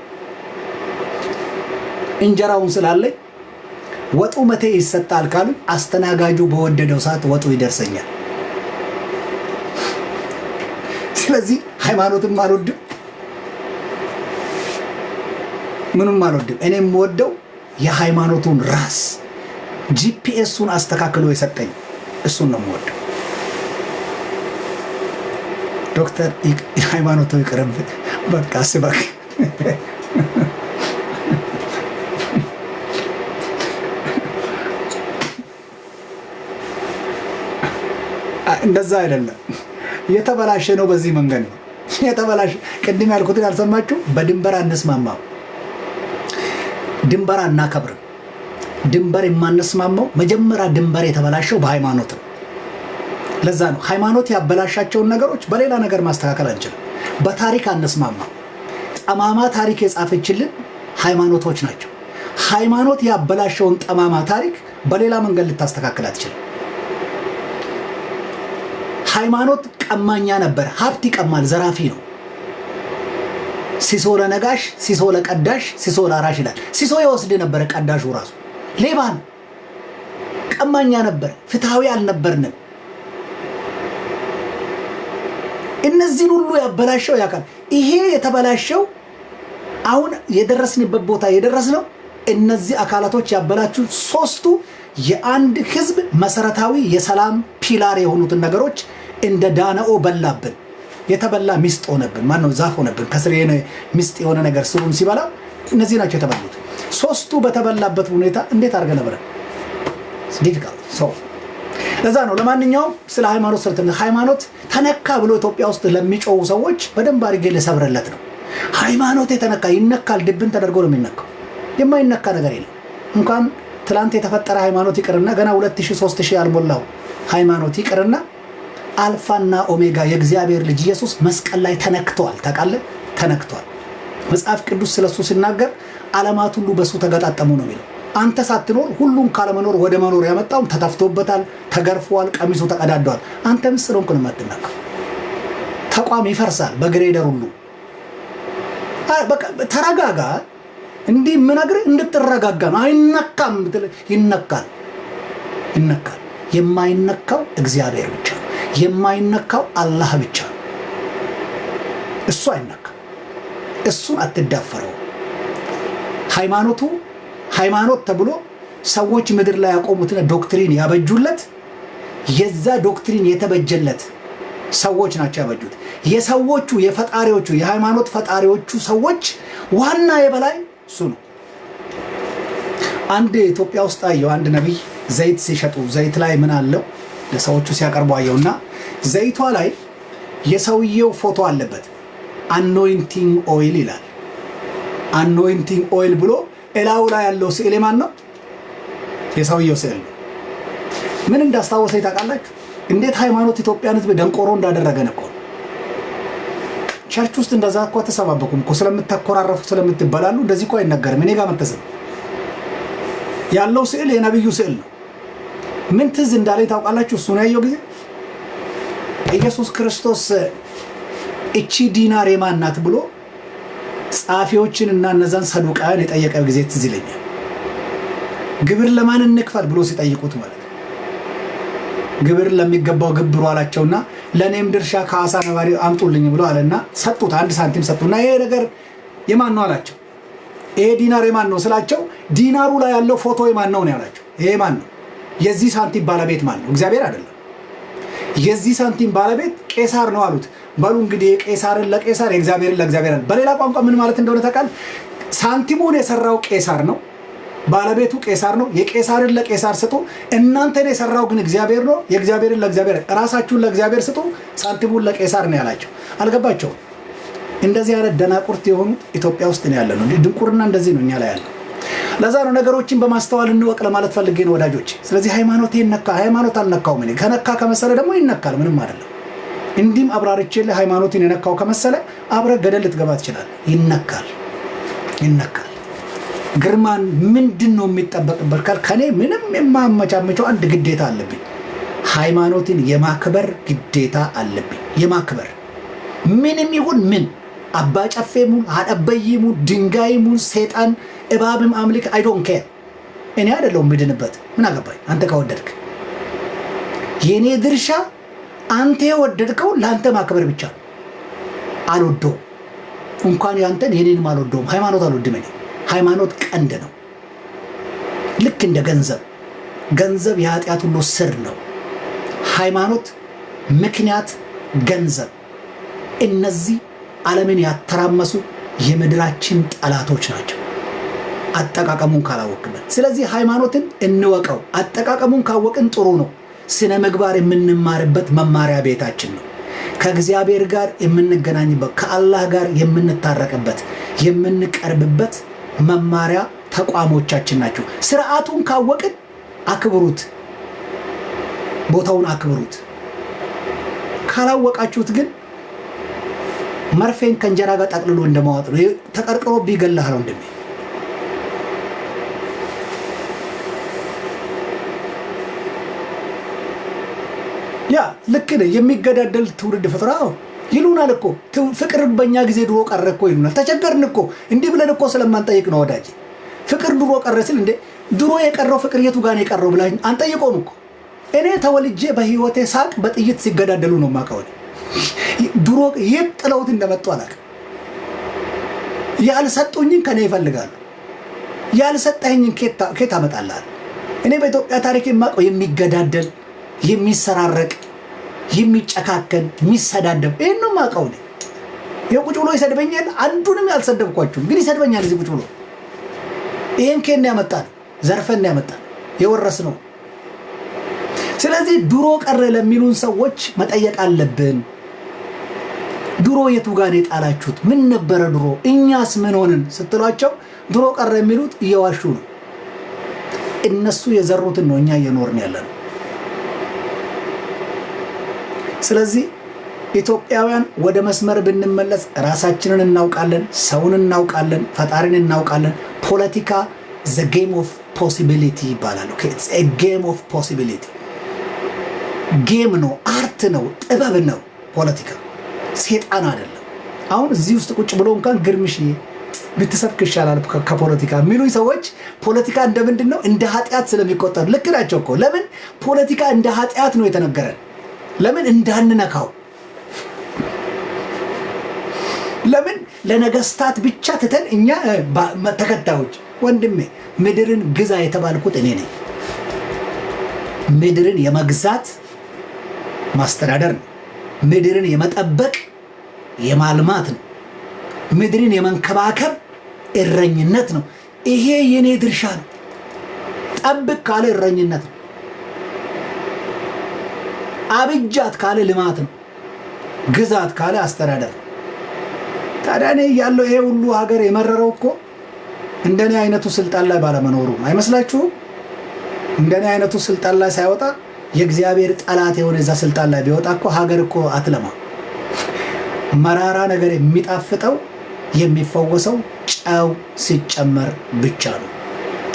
እንጀራውን ስላለኝ ወጡ መቴ ይሰጣል ካሉ አስተናጋጁ በወደደው ሰዓት ወጡ ይደርሰኛል። ስለዚህ ሃይማኖትም አልወድም፣ ምንም አልወድም። እኔም ወደው የሃይማኖቱን ራስ ጂፒኤሱን አስተካክሎ የሰጠኝ እሱን ነው የምወደው። ዶክተር ሃይማኖቱ ይቅርብ በቃ ስበክ። እንደዛ አይደለም። የተበላሸ ነው። በዚህ መንገድ ነው የተበላሸ። ቅድም ያልኩትን ያልሰማችሁ በድንበር አንስማማው፣ ድንበር አናከብርም። ድንበር የማንስማማው መጀመሪያ ድንበር የተበላሸው በሃይማኖት ነው። ለዛ ነው ሃይማኖት ያበላሻቸውን ነገሮች በሌላ ነገር ማስተካከል አንችልም። በታሪክ አንስማማው። ጠማማ ታሪክ የጻፈችልን ሃይማኖቶች ናቸው። ሃይማኖት ያበላሸውን ጠማማ ታሪክ በሌላ መንገድ ልታስተካክል አትችልም። ሃይማኖት ቀማኛ ነበር። ሀብት ይቀማል፣ ዘራፊ ነው። ሲሶ ለነጋሽ፣ ሲሶ ለቀዳሽ፣ ሲሶ ለአራሽ ይላል። ሲሶ ይወስድ ነበር። ቀዳሹ ራሱ ሌባ ነው፣ ቀማኛ ነበር። ፍትሃዊ አልነበርንም። እነዚህን ሁሉ ያበላሸው ያካል። ይሄ የተበላሸው አሁን የደረስንበት ቦታ የደረስነው እነዚህ አካላቶች ያበላችሁ ሶስቱ የአንድ ህዝብ መሰረታዊ የሰላም ፒላር የሆኑትን ነገሮች እንደ ዳነኦ በላብን። የተበላ ሚስጥ ሆነብን። ማን ነው? ዛፍ ሆነብን። ከስር የሆነ ሚስጥ የሆነ ነገር ስሩን ሲበላ እነዚህ ናቸው የተበሉት። ሶስቱ በተበላበት ሁኔታ እንዴት አድርገ ነበር? ዲፊካልት ሶ ለዛ ነው። ለማንኛውም ስለ ሃይማኖት ሰርተን ሃይማኖት ተነካ ብሎ ኢትዮጵያ ውስጥ ለሚጮው ሰዎች በደንብ አድርጌ ለሰብረለት ነው። ሃይማኖት የተነካ ይነካል። ድብን ተደርጎ ነው የሚነካው። የማይነካ ነገር የለም። እንኳን ትላንት የተፈጠረ ሃይማኖት ይቅርና ገና 2000 3000 ያልሞላው ሃይማኖት ይቅርና አልፋና ኦሜጋ የእግዚአብሔር ልጅ ኢየሱስ መስቀል ላይ ተነክቷል። ታውቃለህ? ተነክቷል። መጽሐፍ ቅዱስ ስለሱ ሲናገር ዓለማት ሁሉ በሱ ተገጣጠሙ ነው የሚለው። አንተ ሳትኖር ሁሉም ካለመኖር ወደ መኖር ያመጣው ተተፍቶበታል፣ ተገርፏል፣ ቀሚሱ ተቀዳዷል። አንተ ምስሎንክ ነው የማትነካው። ተቋም ይፈርሳል በግሬደር ሁሉ። ተረጋጋ። እንዲህ ምነግርህ እንድትረጋጋ ነው። አይነካም ብትል ይነካል። የማይነካው እግዚአብሔር ብቻ፣ የማይነካው አላህ ብቻ። እሱ አይነካም። እሱን አትዳፈረው። ሃይማኖት ተብሎ ሰዎች ምድር ላይ ያቆሙትን ዶክትሪን ያበጁለት፣ የዛ ዶክትሪን የተበጀለት ሰዎች ናቸው ያበጁት። የሰዎቹ የፈጣሪዎቹ የሃይማኖት ፈጣሪዎቹ ሰዎች ዋና የበላይ እሱ ነው። አንድ ኢትዮጵያ ውስጥ አየው አንድ ነብይ ዘይት ሲሸጡ ዘይት ላይ ምን አለው ለሰዎቹ ሲያቀርቡ አየውና ዘይቷ ላይ የሰውየው ፎቶ አለበት። አኖይንቲንግ ኦይል ይላል። አኖይንቲንግ ኦይል ብሎ እላው ላይ ያለው ስዕል ማን ነው? የሰውየው ስዕል ነው። ምን እንዳስታወሰኝ ታውቃላችሁ? እንዴት ሃይማኖት ኢትዮጵያን ህዝብ ደንቆሮ እንዳደረገን እኮ። ቸርች ውስጥ እንደዛ እኮ ተሰባበኩም እኮ ስለምትተኮራረፉ ስለምትበላሉ እንደዚህ እኮ አይነገርም። እኔ ጋር መተሰብ ያለው ስዕል የነብዩ ስዕል ነው። ምን ትዝ እንዳለኝ ታውቃላችሁ? እሱ ነው ያየው ጊዜ ኢየሱስ ክርስቶስ እቺ ዲናር የማን ናት ብሎ ጻፊዎችን እና እነዛን ሰዱቃውያን የጠየቀ ጊዜ ትዝ ይለኛል። ግብር ለማን እንክፈል ብሎ ሲጠይቁት ማለት ነው። ግብር ለሚገባው ግብሩ አላቸውና ለኔም ድርሻ ከአሳ ነባሪ አምጡልኝ ብሎ አለና ሰጡት። 1 ሳንቲም ሰጡና ይሄ ነገር የማን ነው አላቸው። ይሄ ዲናር የማን ነው ስላቸው ዲናሩ ላይ ያለው ፎቶ የማን ነው ያላቸው። ይሄ ማን ነው? የዚህ ሳንቲም ባለቤት ማን ነው? እግዚአብሔር አይደለም። የዚህ ሳንቲም ባለቤት ቄሳር ነው አሉት። በሉ እንግዲህ ቄሳርን ለቄሳር የእግዚአብሔርን ለእግዚአብሔር። በሌላ ቋንቋ ምን ማለት እንደሆነ ታውቃለህ? ሳንቲሙን የሰራው ቄሳር ነው፣ ባለቤቱ ቄሳር ነው። የቄሳርን ለቄሳር ስጡ፣ እናንተን የሰራው ግን እግዚአብሔር ነው። የእግዚአብሔርን ለእግዚአብሔር፣ ራሳችሁን ለእግዚአብሔር ስጡ፣ ሳንቲሙን ለቄሳር ነው ያላቸው። አልገባቸውም። እንደዚህ ያለ ደናቁርት የሆኑት ኢትዮጵያ ውስጥ ነው ያለ ነው። ድንቁርና እንደዚህ ነው እኛ ላይ ያለው። ለዛ ነው ነገሮችን በማስተዋል እንወቅ ለማለት ፈልጌ ነው ወዳጆች። ስለዚህ ሃይማኖት ይነካ ሃይማኖት አልነካውም። እኔ ከነካ ከመሰለ ደግሞ ይነካል፣ ምንም አይደለም። እንዲም አብራርቼልህ ሃይማኖትን የነካው ከመሰለ አብረ ገደል ልትገባ ትችላለህ። ይነካል። ግርማን ምንድነው የሚጠበቅበት ካል ከኔ ምንም የማመቻመቸው አንድ ግዴታ አለብኝ። ሃይማኖትን የማክበር ግዴታ አለብኝ። የማክበር ምንም ይሁን ምን አባ ጨፌሙ አደበይሙ ድንጋይሙ ሰይጣን እባብም አምልክ አይ ዶንት ኬር። እኔ አይደለሁም ምድንበት። ምን አገባኝ? አንተ ከወደድክ የኔ ድርሻ አንተ የወደድከው ለአንተ ማክበር ብቻ ነው። አልወደውም እንኳን ያንተን የኔንም አልወደውም። ሃይማኖት አልወድም እኔ። ሃይማኖት ቀንድ ነው። ልክ እንደ ገንዘብ የኃጢአት ሁሉ ስር ነው። ሃይማኖት ምክንያት፣ ገንዘብ፣ እነዚህ ዓለምን ያተራመሱ የምድራችን ጠላቶች ናቸው። አጠቃቀሙን ካላወቅበት። ስለዚህ ሃይማኖትን እንወቀው። አጠቃቀሙን ካወቅን ጥሩ ነው። ስነ ምግባር የምንማርበት መማሪያ ቤታችን ነው። ከእግዚአብሔር ጋር የምንገናኝበት፣ ከአላህ ጋር የምንታረቅበት፣ የምንቀርብበት መማሪያ ተቋሞቻችን ናቸው። ስርዓቱን ካወቅን አክብሩት፣ ቦታውን አክብሩት። ካላወቃችሁት ግን መርፌን ከእንጀራ ጋር ጠቅልሎ እንደማዋጥ ነው። ተቀርቅሮ ቢገላህ ነው እንደሚ ያ ልክ ነው። የሚገዳደል ትውልድ ፈጥራው ይሉናል እኮ። ፍቅር በእኛ ጊዜ ድሮ ቀረ እኮ ይሉናል። ተቸገርን እኮ እንዲህ ብለን እኮ ስለማንጠይቅ ነው ወዳጅ። ፍቅር ድሮ ቀረ ሲል እንዴ ድሮ የቀረው ፍቅር የቱ ጋር ነው የቀረው ብላ አንጠይቆም እኮ። እኔ ተወልጄ በህይወቴ ሳቅ በጥይት ሲገዳደሉ ነው የማውቀው። ድሮ የት ጥለውት እንደመጡ አላውቅም። ያልሰጡኝን ከኔ ይፈልጋሉ። ያልሰጠኝን ኬት አመጣልሃል? እኔ በኢትዮጵያ ታሪክ የማውቀው የሚገዳደል፣ የሚሰራረቅ፣ የሚጨካከን፣ የሚሰዳደብ ይሄን ነው የማውቀው። የቁጭ ብሎ ይሰድበኛል። አንዱንም ያልሰደብኳችሁ ግን ይሰድበኛል እዚህ ቁጭ ብሎ። ይሄን ከኔ ያመጣል፣ ዘርፈን ያመጣል፣ የወረስነው። ስለዚህ ድሮ ቀረ ለሚሉን ሰዎች መጠየቅ አለብን። ድሮ የቱ ጋር የጣላችሁት? ምን ነበረ ድሮ? እኛስ ምን ሆንን ስትሏቸው ድሮ ቀረ የሚሉት እየዋሹ ነው። እነሱ የዘሩትን ነው እኛ እየኖርን ያለነው። ስለዚህ ኢትዮጵያውያን ወደ መስመር ብንመለስ ራሳችንን እናውቃለን፣ ሰውን እናውቃለን፣ ፈጣሪን እናውቃለን። ፖለቲካ ዘ ጌም ኦፍ ፖሲቢሊቲ ይባላል። ኦኬ ኢትስ ኤ ጌም ኦፍ ፖሲቢሊቲ። ጌም ነው፣ አርት ነው፣ ጥበብ ነው ፖለቲካ። ሴጣን አይደለም። አሁን እዚህ ውስጥ ቁጭ ብሎ እንኳን ግርምሽዬ ብትሰብክ ይሻላል ከፖለቲካ የሚሉኝ ሰዎች ፖለቲካ እንደምንድን ነው? እንደ ኃጢአት ስለሚቆጠር ልክ ናቸው እኮ። ለምን ፖለቲካ እንደ ኃጢአት ነው የተነገረን? ለምን እንዳንነካው? ለምን ለነገስታት ብቻ ትተን እኛ ተከታዮች? ወንድሜ ምድርን ግዛ የተባልኩት እኔ ነኝ። ምድርን የመግዛት ማስተዳደር ነው። ምድርን የመጠበቅ የማልማት ነው። ምድርን የመንከባከብ እረኝነት ነው። ይሄ የኔ ድርሻ ነው። ጠብቅ ካለ እረኝነት ነው። አብጃት ካለ ልማት ነው። ግዛት ካለ አስተዳደር። ታዲያ እኔ ያለው ይሄ ሁሉ ሀገር የመረረው እኮ እንደኔ አይነቱ ስልጣን ላይ ባለመኖሩ አይመስላችሁ? እንደኔ አይነቱ ስልጣን ላይ ሳይወጣ የእግዚአብሔር ጠላት የሆነ እዛ ስልጣን ላይ ቢወጣ እኮ ሀገር እኮ አትለማ። መራራ ነገር የሚጣፍጠው የሚፈወሰው ጨው ሲጨመር ብቻ ነው።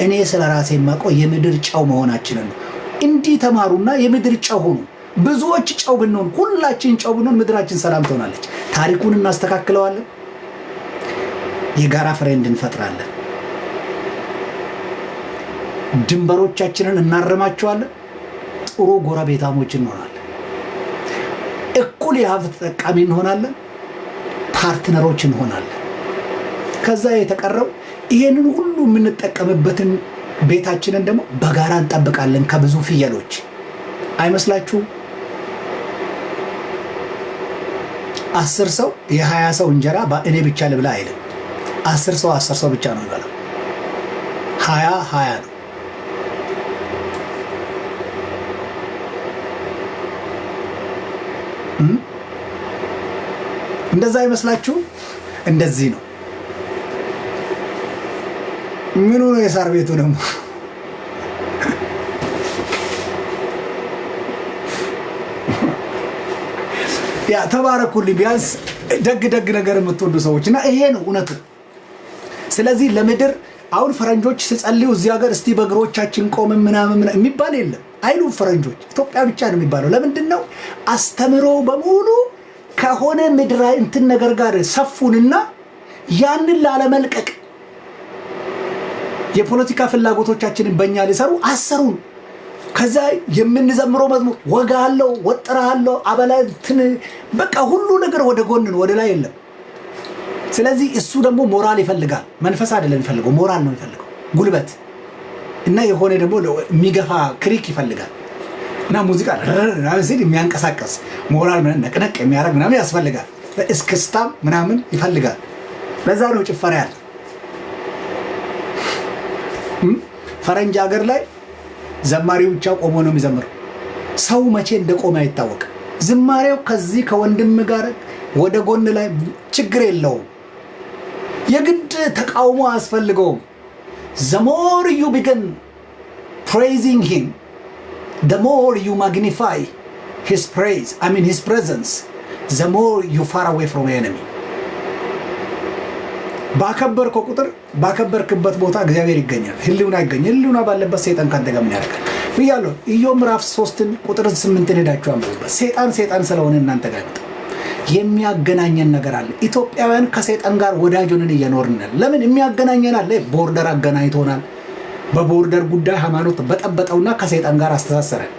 እኔ ስለ ራሴ የማውቀው የምድር ጨው መሆናችንን ነው። እንዲህ ተማሩና የምድር ጨው ሆኑ። ብዙዎች ጨው ብንሆን፣ ሁላችን ጨው ብንሆን ምድራችን ሰላም ትሆናለች። ታሪኩን እናስተካክለዋለን። የጋራ ፍሬንድ እንፈጥራለን። ድንበሮቻችንን እናርማቸዋለን። ጥሩ ጎረቤታሞች እንሆናለን። እኩል የሀብት ተጠቃሚ እንሆናለን። ፓርትነሮች እንሆናለን። ከዛ የተቀረው ይሄንን ሁሉ የምንጠቀምበትን ቤታችንን ደግሞ በጋራ እንጠብቃለን ከብዙ ፍየሎች። አይመስላችሁም? 10 ሰው የ20 ሰው እንጀራ እኔ ብቻ ልብላ አይልም። 10 ሰው ብቻ ነው ይበላል። 20 ነው። እንደዛ አይመስላችሁ? እንደዚህ ነው። ምኑ ነው የሳር ቤቱ ደግሞ? ያ ተባረኩልኝ። ቢያንስ ደግ ነገር የምትወዱ ሰዎች እና ይሄ ነው እውነቱ። ስለዚህ ለምድር አሁን ፈረንጆች ሲጸልዩ እዚህ ሀገር እስቲ በእግሮቻችን ቆም ምናምን የሚባል የለም አይሉም ፈረንጆች። ኢትዮጵያ ብቻ ነው የሚባለው። ለምንድን ነው? አስተምሮ በሙሉ ከሆነ ምድራዊ እንትን ነገር ጋር ሰፉንና ያንን ላለመልቀቅ የፖለቲካ ፍላጎቶቻችንን በእኛ ሊሰሩ አሰሩን። ከዛ የምንዘምረው መዝሙር ወጋለው፣ ወጥራለው፣ አበላትን በቃ ሁሉ ነገር ወደ ጎን ነው፣ ወደ ላይ የለም። ስለዚህ እሱ ደግሞ ሞራል ይፈልጋል። መንፈስ አይደለም የሚፈልገው፣ ሞራል ነው የሚፈልገው፣ ጉልበት እና የሆነ ደግሞ የሚገፋ ክሪክ ይፈልጋል። እና ሙዚቃ ሲል የሚያንቀሳቀስ ሞራል ምን ነቅነቅ የሚያደርግ ምናምን ያስፈልጋል። እስክስታም ምናምን ይፈልጋል። ለዛ ነው ጭፈራ ያለ። ፈረንጅ ሀገር ላይ ዘማሪው ብቻ ቆሞ ነው የሚዘምረው። ሰው መቼ እንደቆመ አይታወቅም። ዝማሬው ከዚህ ከወንድም ጋር ወደ ጎን ላይ ችግር የለውም። የግድ ተቃውሞ አያስፈልገውም። the more you begin praising him, the more you magnify his praise, his presence, the more you far away from the enemy. ባከበርከው ቁጥር ባከበርክበት ቦታ እግዚአብሔር ይገኛል። ህልውና ይገኛል። ህልውና ባለበት ሰይጣን ካንተ ጋር ምን ያደርጋል ብያለሁ። ኢዮብ ምዕራፍ 3 ቁጥር 8 ሄዳችሁ አንብቡበት። ሰይጣን ስለሆነ እናንተ ጋር ነው የሚያገናኘን ነገር አለ። ኢትዮጵያውያን ከሰይጣን ጋር ወዳጅ ሆነን እየኖርን ነው። ለምን የሚያገናኘን አለ? ቦርደር አገናኝቶናል። በቦርደር ጉዳይ ሃይማኖት በጠበጠውና ከሰይጣን ጋር አስተሳሰረን።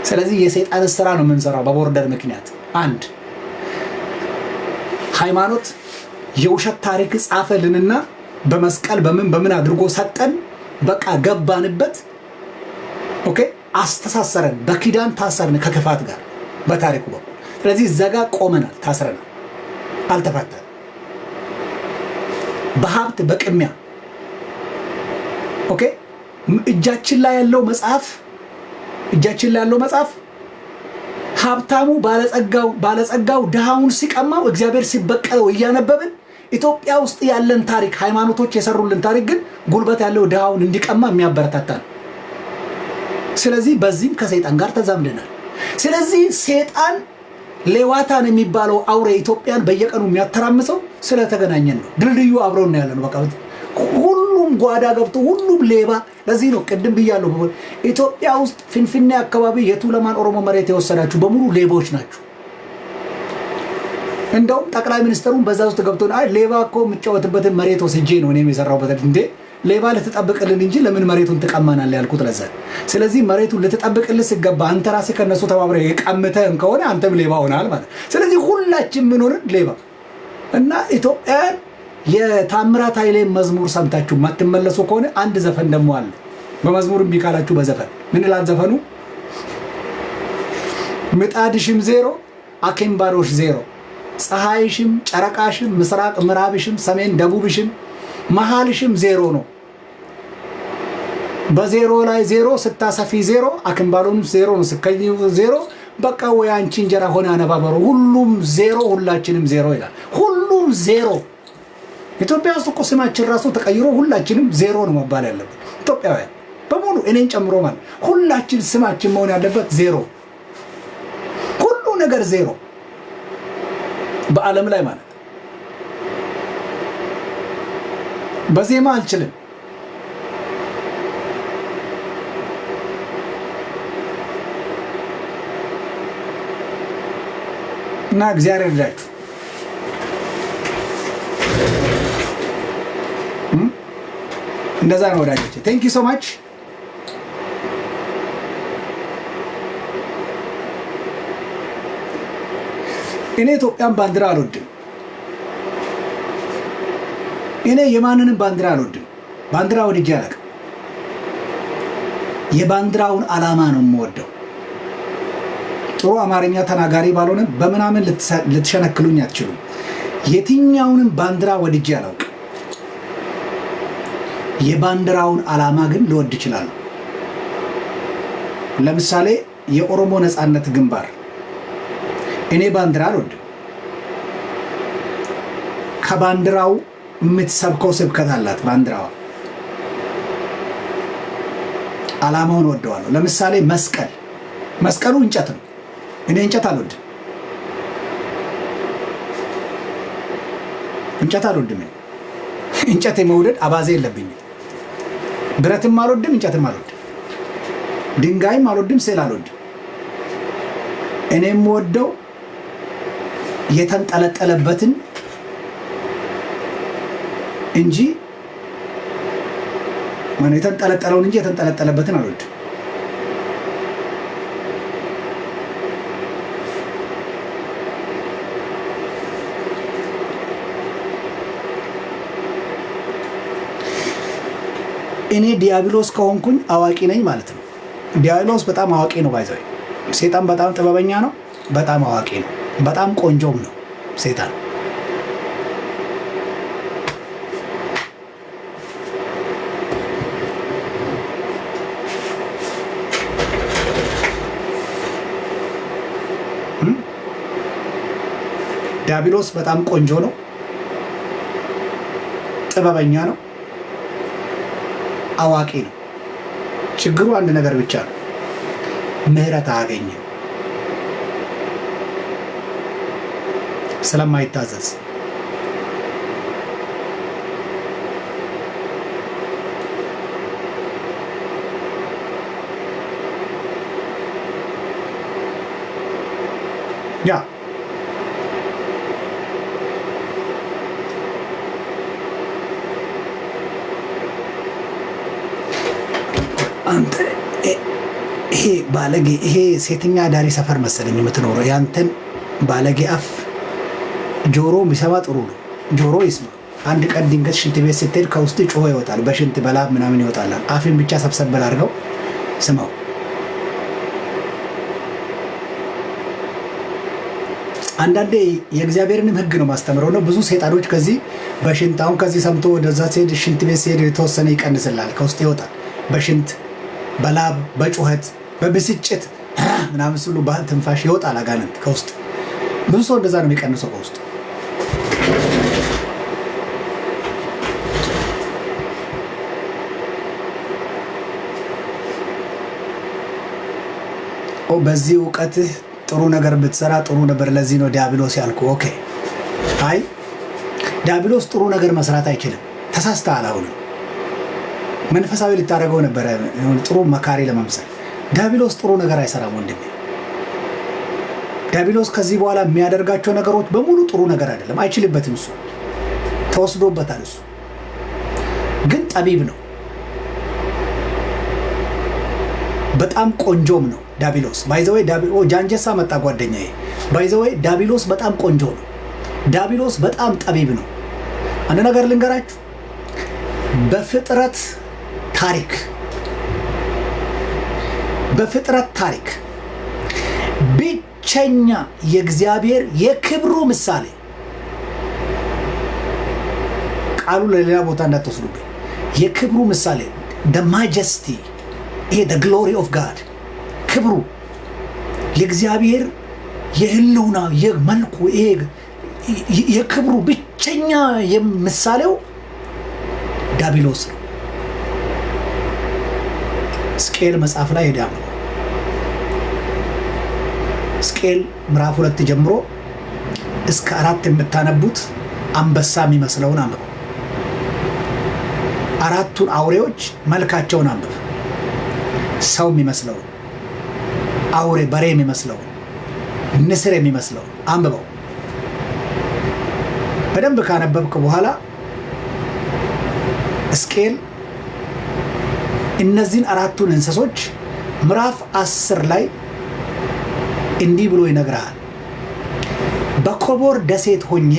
ስለዚህ የሰይጣን ስራ ነው የምንሰራው በቦርደር ምክንያት። አንድ ሃይማኖት የውሸት ታሪክ ጻፈልንና በመስቀል በምን አድርጎ ሰጠን። በቃ ገባንበት። ኦኬ አስተሳሰረን። በኪዳን ታሰርን ከክፋት ጋር በታሪኩ በኩል። ስለዚህ ዘጋ ቆመናል፣ ታስረናል፣ አልተፋታንም። በሀብት በቅሚያ ኦኬ እጃችን ላይ ያለው መጽሐፍ ሀብታሙ ባለጸጋው ድሃውን ሲቀማው እግዚአብሔር ሲበቀለው እያነበብን ኢትዮጵያ ውስጥ ያለን ታሪክ ሃይማኖቶች የሰሩልን ታሪክ ግን ጉልበት ያለው ድሃውን እንዲቀማ የሚያበረታታ ነው። ስለዚህ በዚህም ከሰይጣን ጋር ተዛምደናል። ስለዚህ ሰይጣን ሌዋታን የሚባለው አውሬ ኢትዮጵያን በየቀኑ የሚያተራምሰው ስለተገናኘን ነው። ድልድዩ አብረው ነው ያለን። በቃ ሁሉም ጓዳ ገብቶ ሁሉም ሌባ። ለዚህ ነው ቅድም ብያለሁ፣ ኢትዮጵያ ውስጥ ፍንፍኔ አካባቢ የቱለማን ኦሮሞ መሬት የወሰዳችሁ በሙሉ ሌቦች ናችሁ። እንደውም ጠቅላይ ሚኒስትሩን በዛ ውስጥ ገብቶ ሌባ እኮ የምጫወትበትን መሬት ወስጄ ነው እኔም የሰራሁበት። እንዴ ሌባ ልትጠብቅልን እንጂ ለምን መሬቱን ትቀማናለህ ያልኩት ለዛ። ስለዚህ መሬቱን ልትጠብቅልህ ሲገባ አንተ ራስህ ከነሱ ተባብረ የቀምተህን ከሆነ አንተም ሌባ ሆናል ማለት። ስለዚህ ሁላችን ምን ሆነን ሌባ እና ኢትዮጵያን የታምራት ኃይሌ መዝሙር ሰምታችሁ ማትመለሱ ከሆነ አንድ ዘፈን ደግሞ አለ። በመዝሙርም ቢካላችሁ በዘፈን ምን ይላል ዘፈኑ? ምጣድሽም ዜሮ አኬምባሮሽ ዜሮ፣ ፀሐይሽም ጨረቃሽም ምስራቅ ምዕራብሽም ሰሜን ደቡብሽም መሃልሽም ዜሮ ነው። በዜሮ ላይ ዜሮ ስታሰፊ ዜሮ፣ አክምባሎም ዜሮ ነው፣ ስከኝ ዜሮ። በቃ ወይ አንቺ እንጀራ ሆነ አነባበሩ ሁሉም ዜሮ፣ ሁላችንም ዜሮ ይላል። ሁሉም ዜሮ። ኢትዮጵያ ውስጥ እኮ ስማችን ራሱ ተቀይሮ ሁላችንም ዜሮ ነው መባል ያለበት። ኢትዮጵያውያን በሙሉ እኔን ጨምሮ ማለት ሁላችን ስማችን መሆን ያለበት ዜሮ፣ ሁሉ ነገር ዜሮ በዓለም ላይ ማለት። በዜማ አልችልም። እና እግዚአብሔር ይርዳችሁ። እንደዛ ነው ወዳጆቼ። ቴንክ ዩ ሶ ማች። እኔ ኢትዮጵያን ባንዲራ አልወድም። እኔ የማንንም ባንዲራ አልወድም። ባንዲራ ወድጄ አላውቅም። የባንዲራውን ዓላማ ነው የምወደው። ጥሩ አማርኛ ተናጋሪ ባልሆንም በምናምን ልትሸነክሉኝ አትችሉም። የትኛውንም ባንዲራ ወድጄ አላውቅም። የባንዲራውን ዓላማ ግን ልወድ ይችላል። ለምሳሌ የኦሮሞ ነጻነት ግንባር እኔ ባንዲራ አልወድም። ከባንዲራው የምትሰብከው ስብከት አላት። ባንዲራዋ ዓላማውን ወደዋለሁ። ለምሳሌ መስቀሉ እንጨት ነው። እኔ እንጨት አልወድም። እንጨት የመውደድ አባዜ የለብኝም። ብረትም አልወድም፣ እንጨትም አልወድም፣ ድንጋይም አልወድም፣ ስዕል አልወድም። እኔ የምወደው የተንጠለጠለበትን እንጂ የተንጠለጠለውን እንጂ የተንጠለጠለበትን አልወድም። እኔ ዲያብሎስ ከሆንኩኝ አዋቂ ነኝ ማለት ነው። ዲያብሎስ በጣም አዋቂ ነው። ባይዘው ሴጣን በጣም ጥበበኛ ነው፣ በጣም አዋቂ ነው፣ በጣም ቆንጆም ነው ሴጣን። ዲያብሎስ በጣም ቆንጆ ነው፣ ጥበበኛ ነው፣ አዋቂ ነው። ችግሩ አንድ ነገር ብቻ ነው፣ ምህረት አያገኝም ስለማይታዘዝ። ያ አንተ ይሄ ባለጌ ይሄ ሴተኛ ዳሪ ሰፈር መሰለኝ የምትኖረው። ያንተን ባለጌ አፍ ጆሮ የሚሰማ ጥሩ ነው። ጆሮ ይስማ። አንድ ቀን ድንገት ሽንት ቤት ስትሄድ ከውስጥ ጮሆ ይወጣል። በሽንት በላብ ምናምን ይወጣል። አፍን ብቻ ሰብሰብ አድርገው ስማው። አንዳንዴ የእግዚአብሔርንም ሕግ ነው ማስተምረው ነው። ብዙ ሰይጣኖች ከዚህ በሽንት አሁን ከዚህ ሰምቶ ወደዛ ሲሄድ ሽንት ቤት ሲሄድ የተወሰነ ይቀንስላል፣ ከውስጥ ይወጣል። በሽንት በላብ በጩኸት በብስጭት ምናምን ሁሉ በትንፋሽ ይወጣል አጋንንት ከውስጥ። ብዙ ሰው እንደዛ ነው የሚቀንሰው ከውስጥ። በዚህ እውቀትህ ጥሩ ነገር ብትሰራ ጥሩ ነበር። ለዚህ ነው ዲያብሎስ ያልኩ። ኦኬ አይ ዲያብሎስ ጥሩ ነገር መስራት አይችልም። ተሳስተሃል። አሁን መንፈሳዊ ልታደርገው ነበረ ጥሩ መካሪ ለመምሰል። ዲያብሎስ ጥሩ ነገር አይሰራም ወንድሜ። ዲያብሎስ ከዚህ በኋላ የሚያደርጋቸው ነገሮች በሙሉ ጥሩ ነገር አይደለም። አይችልበትም። እሱ ተወስዶበታል። እሱ ግን ጠቢብ ነው። በጣም ቆንጆም ነው ዲያብሎስ። ባይዘዌ ጃንጀሳ መጣ ጓደኛዬ። ባይዘዌ ዲያብሎስ በጣም ቆንጆ ነው። ዲያብሎስ በጣም ጠቢብ ነው። አንድ ነገር ልንገራችሁ። በፍጥረት ታሪክ ብቸኛ የእግዚአብሔር የክብሩ ምሳሌ፣ ቃሉ ለሌላ ቦታ እንዳትወስዱብኝ፣ የክብሩ ምሳሌ the majesty፣ ይሄ the glory of God፣ ክብሩ የእግዚአብሔር የህልውና የመልኩ የክብሩ ብቸኛ ምሳሌው ዲያብሎስ ነው። ሕዝቅኤል መጽሐፍ ላይ ሄዳም ሕዝቅኤል ምዕራፍ 2 ጀምሮ እስከ 4 የምታነቡት አንበሳ የሚመስለውን አንብቡ። አራቱን አውሬዎች መልካቸውን አንብቡ። ሰው የሚመስለው አውሬ፣ በሬ የሚመስለው፣ ንስር የሚመስለው አንብበው። በደንብ ካነበብክ በኋላ ሕዝቅኤል እነዚህን አራቱን እንስሶች ምዕራፍ 10 ላይ እንዲህ ብሎ ይነግራል። በኮቦር ደሴት ሆኜ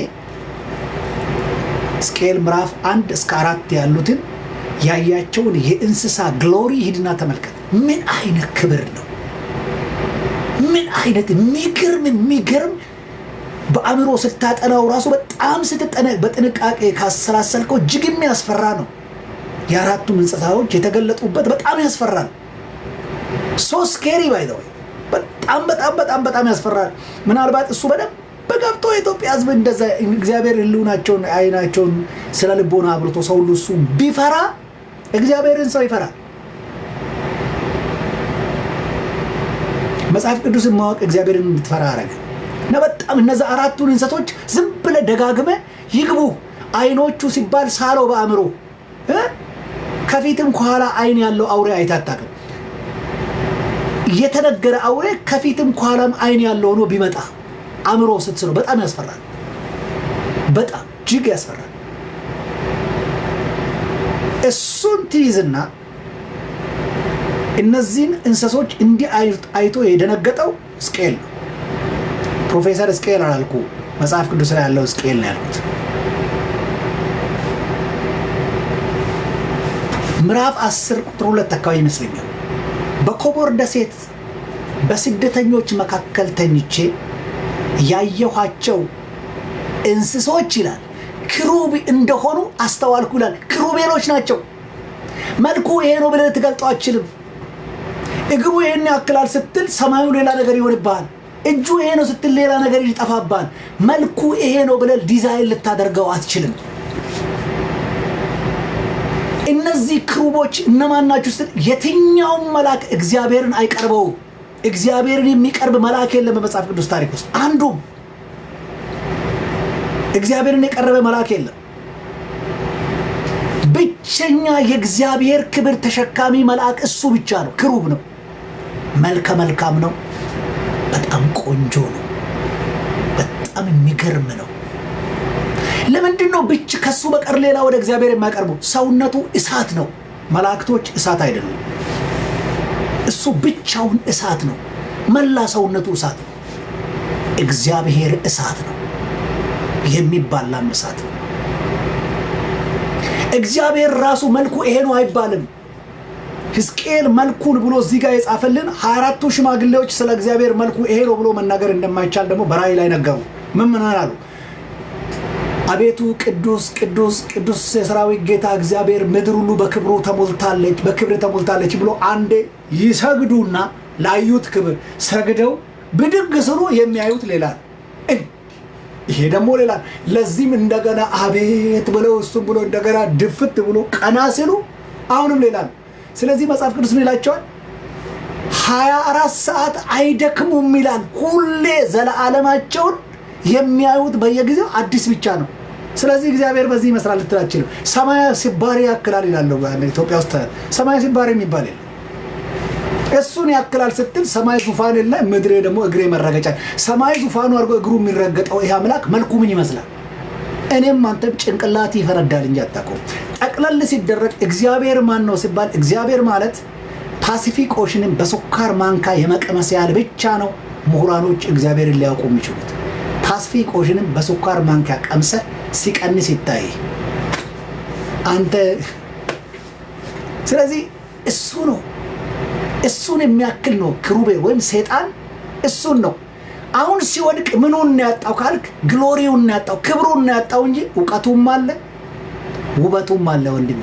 ሕዝቅኤል ምዕራፍ 1 እስከ 4 ያሉትን ያያቸውን የእንስሳ ግሎሪ ሂድና ተመልከት። ምን አይነት ክብር ነው! ምን አይነት የሚገርም በአእምሮ ስታጠናው ራሱ በጣም በጥንቃቄ ካሰላሰልከው እጅግ የሚያስፈራ ነው። የአራቱም እንስሳዎች የተገለጡበት በጣም ያስፈራል። ሶ ስኬሪ ባይ ዘ ወይ በጣም ያስፈራል። ምናልባት እሱ በደንብ በገብቶ የኢትዮጵያ ሕዝብ እንደዛ እግዚአብሔር ህልውናቸውን አይናቸውን ስለ ልቦና አብርቶ ሰው ሁሉ እሱ ቢፈራ እግዚአብሔርን ሰው ይፈራል። መጽሐፍ ቅዱስን ማወቅ እግዚአብሔርን እንድትፈራ አረገ እና በጣም እነዛ አራቱን እንስሶች ዝም ብለህ ደጋግመህ ይግቡ። አይኖቹ ሲባል ሳለው በአእምሮ ከፊትም ከኋላ አይን ያለው አውሬ አይታጣቅም። የተነገረ አውሬ ከፊትም ከኋላም አይን ያለው ሆኖ ቢመጣ አእምሮ ስትስለው በጣም ያስፈራል። በጣም እጅግ ያስፈራል። እሱን ትይዝና እነዚህን እንስሶች እንዲህ አይቶ የደነገጠው ሕዝቅኤል ነው። ፕሮፌሰር ሕዝቅኤል አላልኩ፣ መጽሐፍ ቅዱስ ላይ ያለው ሕዝቅኤል ነው ያልኩት። ምዕራፍ 10 ቁጥር 2 አካባቢ ይመስለኛል። በኮቦር ደሴት በስደተኞች መካከል ተኝቼ ያየኋቸው እንስሶች ይላል ክሩብ እንደሆኑ አስተዋልኩ ይላል። ክሩቤሎች ናቸው። መልኩ ይሄ ነው ብለህ ልትገልጠው አትችልም። እግሩ ይሄን ያክላል ስትል ሰማዩ ሌላ ነገር ይሆንብሃል። እጁ ይሄ ነው ስትል ሌላ ነገር ይጠፋብሃል። መልኩ ይሄ ነው ብለህ ዲዛይን ልታደርገው አትችልም። እነዚህ ክሩቦች እነማን ናቸው ስትል የትኛውም መልአክ እግዚአብሔርን አይቀርበው። እግዚአብሔርን የሚቀርብ መልአክ የለም በመጽሐፍ ቅዱስ ታሪክ ውስጥ አንዱም እግዚአብሔርን የቀረበ መልአክ የለም። ብቸኛ የእግዚአብሔር ክብር ተሸካሚ መልአክ እሱ ብቻ ነው። ክሩብ ነው። መልከ መልካም ነው። በጣም ቆንጆ ነው። በጣም የሚገርም ነው። ለምንድን ነው ብቻ ከሱ በቀር ሌላ ወደ እግዚአብሔር የማይቀርቡ? ሰውነቱ እሳት ነው። መላእክቶች እሳት አይደሉም። እሱ ብቻውን እሳት ነው። መላ ሰውነቱ እሳት ነው። እግዚአብሔር እሳት ነው። የሚባላም እሳት ነው። እግዚአብሔር ራሱ መልኩ ይሄ ነው አይባልም። ሕዝቅኤል መልኩን ብሎ እዚህ ጋር የጻፈልን 24ቱ ሽማግሌዎች ስለ እግዚአብሔር መልኩ ይሄ ነው ብሎ መናገር እንደማይቻል ደግሞ በራእይ ላይ ነገሩ። ምን አሉ? አቤቱ ቅዱስ ቅዱስ ቅዱስ የሰራዊት ጌታ እግዚአብሔር፣ ምድር ሁሉ በክብሩ ተሞልታለች፣ በክብር ተሞልታለች ብሎ አንዴ ይሰግዱና ላዩት ክብር ሰግደው ብድግ ስሉ የሚያዩት ሌላ፣ ይሄ ደግሞ ሌላ። ለዚህም እንደገና አቤት ብለው እሱም ብሎ እንደገና ድፍት ብሎ ቀና ሲሉ አሁንም ሌላ። ስለዚህ መጽሐፍ ቅዱስ ምን ይላቸዋል? 24 ሰዓት አይደክሙም ይላል። ሁሌ ዘለዓለማቸውን የሚያዩት በየጊዜው አዲስ ብቻ ነው። ስለዚህ እግዚአብሔር በዚህ ይመስላል ልትላችልም። ሰማያ ሲባሪ ያክላል ይላለው። ኢትዮጵያ ውስጥ ሰማያ ሲባሪ የሚባል የለም። እሱን ያክላል ስትል ሰማይ ዙፋን የለ፣ ምድሬ ደግሞ እግሬ መረገጫ። ሰማይ ዙፋኑ አድርጎ እግሩ የሚረገጠው ይህ አምላክ መልኩ ምን ይመስላል? እኔም አንተም ጭንቅላት ይፈረዳል እንጂ አታውቀውም። ጠቅለል ሲደረግ እግዚአብሔር ማን ነው ሲባል እግዚአብሔር ማለት ፓሲፊክ ኦሽንን በስኳር ማንካ የመቀመስ ያህል ብቻ ነው ምሁራኖች እግዚአብሔርን ሊያውቁ የሚችሉት። ፓሲፊክ ኦሽንን በስኳር ማንካ ቀምሰ ሲቀንስ ይታይ አንተ። ስለዚህ እሱ ነው፣ እሱን የሚያክል ነው ክሩቤል ወይም ሰይጣን እሱን ነው። አሁን ሲወድቅ ምኑን ያጣው ካልክ ግሎሪውን ያጣው፣ ክብሩን ያጣው እንጂ ዕውቀቱም አለ ውበቱም አለ። ወንድሜ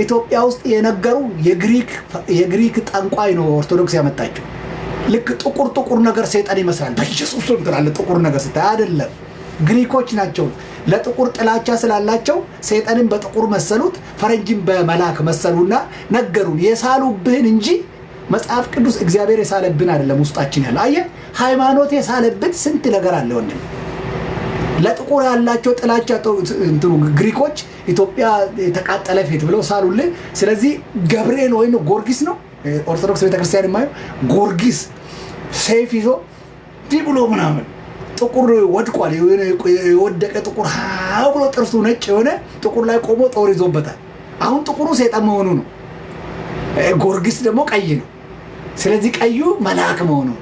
ኢትዮጵያ ውስጥ የነገሩ የግሪክ ጠንቋይ ነው ኦርቶዶክስ ያመጣቸው። ልክ ጥቁር ነገር ሰይጣን ይመስላል። በኢየሱስ ስም ትላለህ ጥቁር ነገር ስታይ አይደለም። ግሪኮች ናቸው። ለጥቁር ጥላቻ ስላላቸው ሰይጣንን በጥቁር መሰሉት፣ ፈረንጅን በመላክ መሰሉና ነገሩን። የሳሉብህን እንጂ መጽሐፍ ቅዱስ እግዚአብሔር የሳለብን አይደለም። ውስጣችን ያለ አየህ፣ ሃይማኖት የሳለብን ስንት ነገር አለ ወንድም። ለጥቁር ያላቸው ጥላቻ እንትኑ ግሪኮች ኢትዮጵያ የተቃጠለ ፊት ብለው ሳሉልህ። ስለዚህ ገብርኤል ወይ ጎርጊስ ነው ኦርቶዶክስ ቤተክርስቲያን የማየው ጎርጊስ ሰይፍ ይዞ ዲ ብሎ ምናምን ጥቁር ወድቋል። የወደቀ ጥቁር ሃው ብሎ ጥርሱ ነጭ የሆነ ጥቁር ላይ ቆሞ ጦር ይዞበታል። አሁን ጥቁሩ ሰይጣን መሆኑ ነው። ጎርጊስ ደግሞ ቀይ ነው። ስለዚህ ቀዩ መልአክ መሆኑ ነው።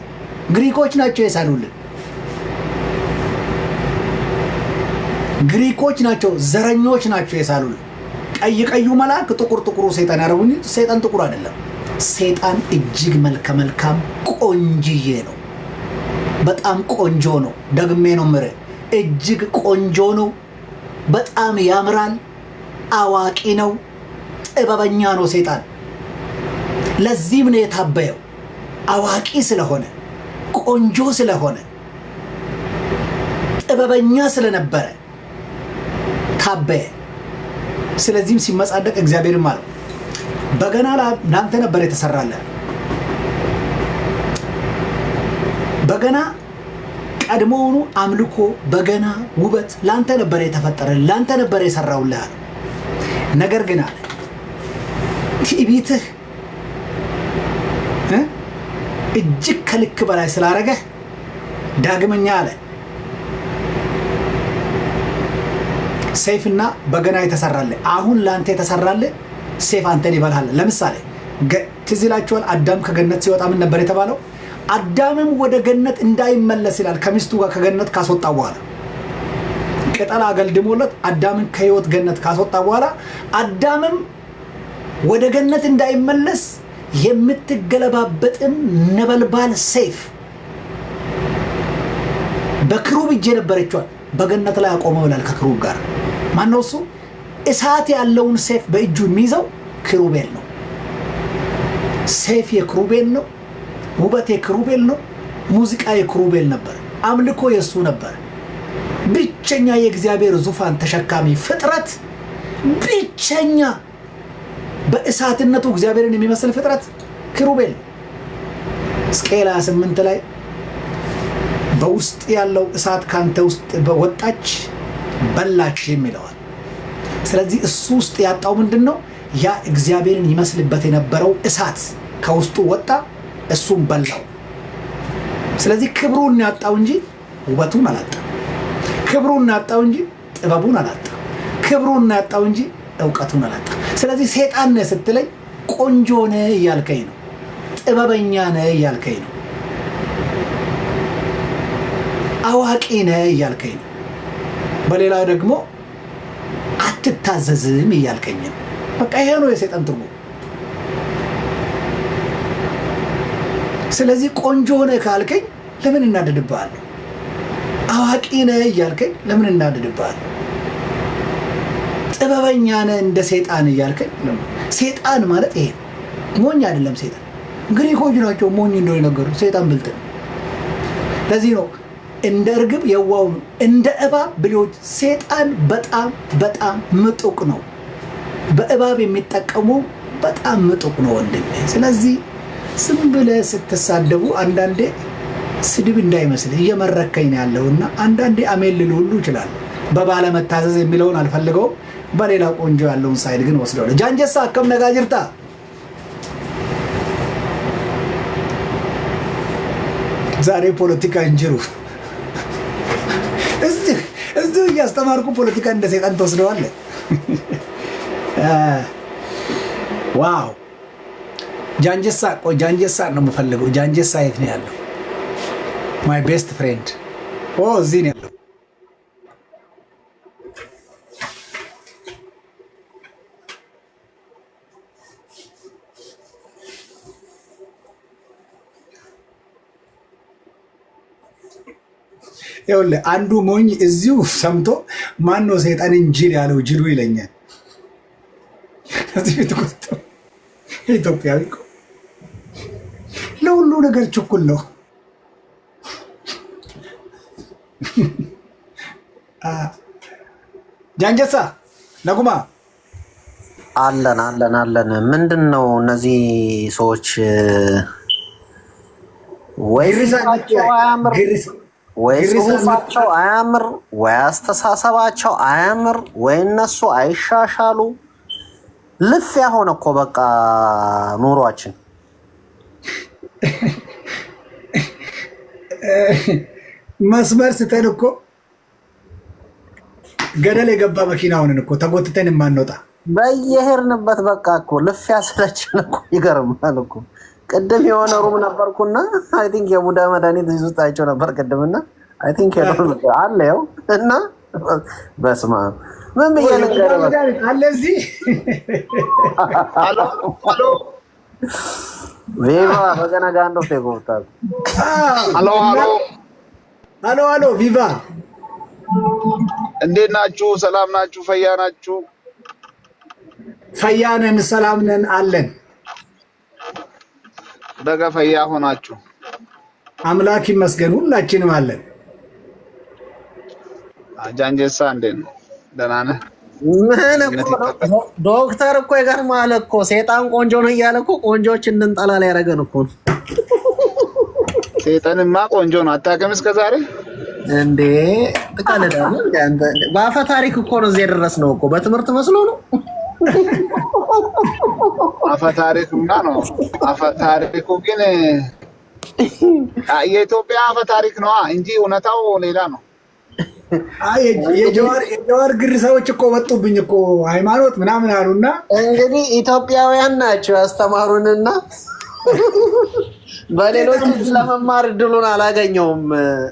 ግሪኮች ናቸው የሳሉልን። ግሪኮች ናቸው፣ ዘረኞች ናቸው የሳሉልን። ቀዩ መልአክ፣ ጥቁሩ ሰይጣን ያደረጉኝ። ሰይጣን ጥቁር አይደለም። ሰይጣን እጅግ መልከ-መልካም ቆንጅዬ ነው። በጣም ቆንጆ ነው። ደግሜ ነው ምረ እጅግ ቆንጆ ነው። በጣም ያምራል። አዋቂ ነው። ጥበበኛ ነው ሰይጣን። ለዚህም ነው የታበየው። አዋቂ ስለሆነ፣ ቆንጆ ስለሆነ፣ ጥበበኛ ስለነበረ ታበየ። ስለዚህም ሲመጻደቅ እግዚአብሔርም አለው በገና ላንተ ነበር የተሰራልህ። በገና ቀድሞውኑ አምልኮ፣ በገና ውበት ላንተ ነበር የተፈጠረልህ፣ ላንተ ነበር የሰራውልህ አለ። ነገር ግን አለ ትዕቢትህ እጅግ ከልክ በላይ ስላረገህ ዳግመኛ አለ ሰይፍና በገና የተሰራልህ። አሁን ላንተ የተሰራልህ ሰይፍ አንተን ይበልሃል። ለምሳሌ ትዝ ይላችኋል፣ አዳም ከገነት ሲወጣ ምን ነበር የተባለው? አዳምም ወደ ገነት እንዳይመለስ ይላል። ከሚስቱ ጋር ከገነት ካስወጣ በኋላ ቅጠል አገልድሞለት አዳምን ከህይወት ገነት ካስወጣ በኋላ አዳምም ወደ ገነት እንዳይመለስ የምትገለባበጥም ነበልባል ሰይፍ በክሩብ እጅ የነበረችዋል በገነት ላይ አቆመው ይላል። ከክሩብ ጋር ማነው እሱ? እሳት ያለውን ሰይፍ በእጁ የሚይዘው ክሩቤል ነው። ሰይፍ የክሩቤል ነው። ውበት የክሩቤል ነው። ሙዚቃ የክሩቤል ነበር። አምልኮ የሱ ነበር። ብቸኛ የእግዚአብሔር ዙፋን ተሸካሚ ፍጥረት፣ ብቸኛ በእሳትነቱ እግዚአብሔርን የሚመስል ፍጥረት ክሩቤል። ሕዝቅኤል 28 ላይ በውስጥ ያለው እሳት ካንተ ውስጥ በወጣች በላች የሚለዋል። ስለዚህ እሱ ውስጥ ያጣው ምንድነው? ያ እግዚአብሔርን ይመስልበት የነበረው እሳት ከውስጡ ወጣ፣ እሱም በላው። ስለዚህ ክብሩን ያጣው እንጂ ውበቱን አላጣ። ክብሩን ያጣው እንጂ ጥበቡን አላጣ። ክብሩን ያጣው እንጂ ዕውቀቱን አላጣ። ስለዚህ ሰይጣን ነህ ስትለኝ ቆንጆ ነህ እያልከኝ ነው። ጥበበኛ ነህ እያልከኝ ነው። አዋቂ ነህ እያልከኝ ነው። በሌላ ደግሞ አትታዘዝም እያልከኝ ነው። በቃ ይሄ ነው የሰይጣን ትርጉም። ስለዚህ ቆንጆ ነህ ካልከኝ ለምን እናደድብሃለሁ? አዋቂ ነህ እያልከኝ ለምን እናደድብሃለሁ? ጥበበኛ ነህ እንደ ሰይጣን እያልከኝ ሰይጣን ማለት ይሄ ሞኝ አይደለም። ሰይጣን ግሪኮች ናቸው ሞኝ እንደሆነ ነገሩ። ሰይጣን ብልጥ ነው። ለዚህ ነው እንደ እርግብ የዋው ነው፣ እንደ እባብ ብልሆች። ሰይጣን በጣም ምጡቅ ነው። በእባብ የሚጠቀሙ በጣም ምጡቅ ነው ወንድሜ። ስለዚህ ዝም ብለህ ስትሳደቡ አንዳንዴ ስድብ እንዳይመስል እየመረከኝ ነው ያለውና አንዳንዴ አሜን ልል ሁሉ ይችላል። በባለ መታዘዝ የሚለውን አልፈልገውም። በሌላ ቆንጆ ያለውን ሳይድ ግን ወስደው ጃንጀሳ አከም ነጋጅርታ ዛሬ ፖለቲካ እንጅሩ እዚህ እያስተማርኩ ፖለቲካ እንደ ሰይጣን ተወስደዋለህ። ዋው ጃንጀሳ ነው የምፈልገው። ጃንጀሳ የት ነው ያለው? ማይ ቤስት ፍሬንድ እዚህ ነው ያለው። ይኸውልህ አንዱ ሞኝ እዚሁ ሰምቶ ማን ነው ሰይጣንን ጅል ያለው? ጅሉ ይለኛል። እዚህ ተቆጥቶ ኢትዮጵያዊ ለሁሉ ነገር ችኩል ነው። ጃንጀሳ ነጉማ አለን ምንድነው እነዚህ ሰዎች ወይ ጽሁፋቸው አያምር ወይ አስተሳሰባቸው አያምር ወይ እነሱ አይሻሻሉ ልፍያ ሆነ እኮ በቃ ኑሯችን መስመር ስተን እኮ ገደል የገባ መኪናውን እኮ ተጎትተን የማንወጣ በየሄድንበት በቃ እኮ ልፍያ ስለችን እኮ ይገርማል እኮ ቅድም የሆነ ሩም ነበርኩና አይ ቲንክ የቡዳ መድኃኒት ይዙጣቸው ነበር ቅድምና አይ ቲንክ አለ ያው እና በስማ ምን በየነገር አለ እዚህ አሎ ቪቫ በገና ጋንዶ ተጎታል አሎ ቪቫ እንዴት ናችሁ? ሰላም ናችሁ? ፈያ ናችሁ? ፈያነን ሰላም ነን አለን። ደጋ ፈያ ሆናችሁ አምላክ ይመስገን ሁላችንም አለን። ጃንጀሳ እንዴት ነው? ደህና ነህ? ምን እኮ ዶክተር እኮ ይገርማል እኮ ሰይጣን ቆንጆ ነው እያለ እኮ ቆንጆች እንድንጠላ ላይ ያደረገን እኮ ሰይጣንማ ቆንጆ ነው። አታውቅም እስከ ዛሬ እንዴ? ተቃለዳለህ አንተ። በአፈ ታሪክ እኮ ነው እዚህ የደረስነው እኮ በትምህርት መስሎ ነው። አፈ ታሪክማ ነው። አፈ ታሪኩ ግን የኢትዮጵያ አፈ ታሪክ ነው እንጂ እውነታው ሌላ ነው። የጀዋር ግርሳዎች እኮ ወጡብኝ እኮ ሃይማኖት ምናምን አሉና እንግዲህ ኢትዮጵያውያን ናቸው ያስተማሩንና በሌሎች ለመማር እድሉን አላገኘውም።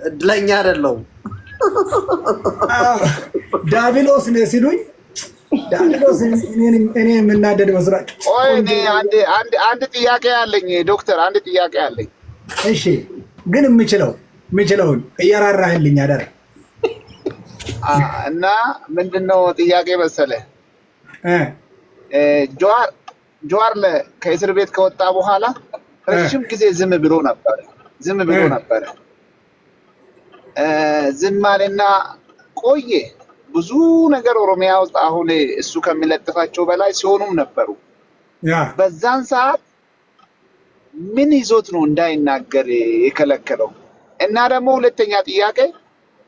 እድለኛ አይደለሁም። ዳቢሎስ ነው ሲሉኝ ዳቢሎስ እኔ የምናደድ መስራቸው። ቆይ እኔ አንድ ጥያቄ አለኝ ዶክተር፣ አንድ ጥያቄ አለኝ። እሺ ግን የምችለውን እየራራህልኝ አደረ እና ምንድነው ጥያቄ መሰለህ? ጀዋር ከእስር ቤት ከወጣ በኋላ ረጅም ጊዜ ዝም ብሎ ነበር። ዝም አለና ቆየ። ብዙ ነገር ኦሮሚያ ውስጥ አሁን እሱ ከሚለጥፋቸው በላይ ሲሆኑም ነበሩ። በዛን ሰዓት ምን ይዞት ነው እንዳይናገር የከለከለው? እና ደግሞ ሁለተኛ ጥያቄ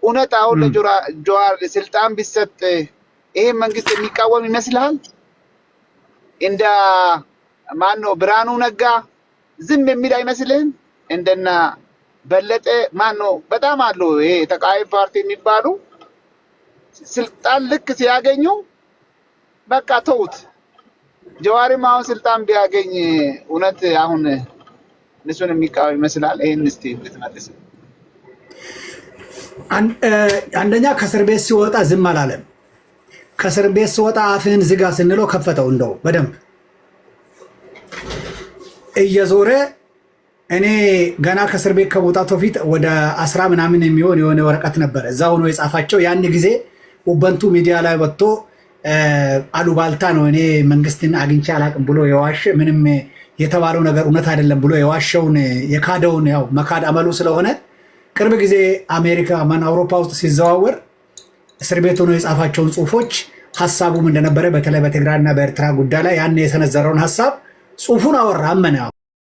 እውነት አሁን ለጀዋር ስልጣን ቢሰጥ ይሄ መንግስት የሚቃወም ይመስልሃል? እንደ ማን ነው ብርሃኑ ነጋ ዝም የሚል አይመስልህም? እንደና በለጠ ማን ነው በጣም አለው ይሄ ተቃዋሚ ፓርቲ የሚባሉ ስልጣን ልክ ሲያገኙ በቃ ተውት። ጀዋርም አሁን ስልጣን ቢያገኝ እውነት አሁን እነሱን የሚቃወም ይመስላል? ይሄን እስቲ ልትመልስ። አንደኛ ከእስር ቤት ሲወጣ ዝም አላለም። ከእስር ቤት ሲወጣ አፍህን ዝጋ ስንለው ከፈተው። እንደው በደንብ እየዞረ እኔ ገና ከእስር ቤት ከመውጣቱ ፊት ወደ 10 ምናምን የሚሆን የሆነ ወረቀት ነበረ እዛ ሆኖ የጻፋቸው። ያን ጊዜ ኡበንቱ ሚዲያ ላይ ወጥቶ አሉባልታ ነው እኔ መንግስትን አግኝቼ አላቅም ብሎ የዋሸ ምንም የተባለው ነገር እውነት አይደለም ብሎ የዋሸውን የካደውን ያው መካድ አመሉ ስለሆነ ቅርብ ጊዜ አሜሪካ አውሮፓ ውስጥ ሲዘዋወር እስር ቤት ሆኖ የጻፋቸውን ጽሁፎች ሀሳቡም እንደነበረ በተለይ በትግራይና በኤርትራ ጉዳይ ላይ ያን የሰነዘረውን ሀሳብ ጽሁፉን አወራ አመነ።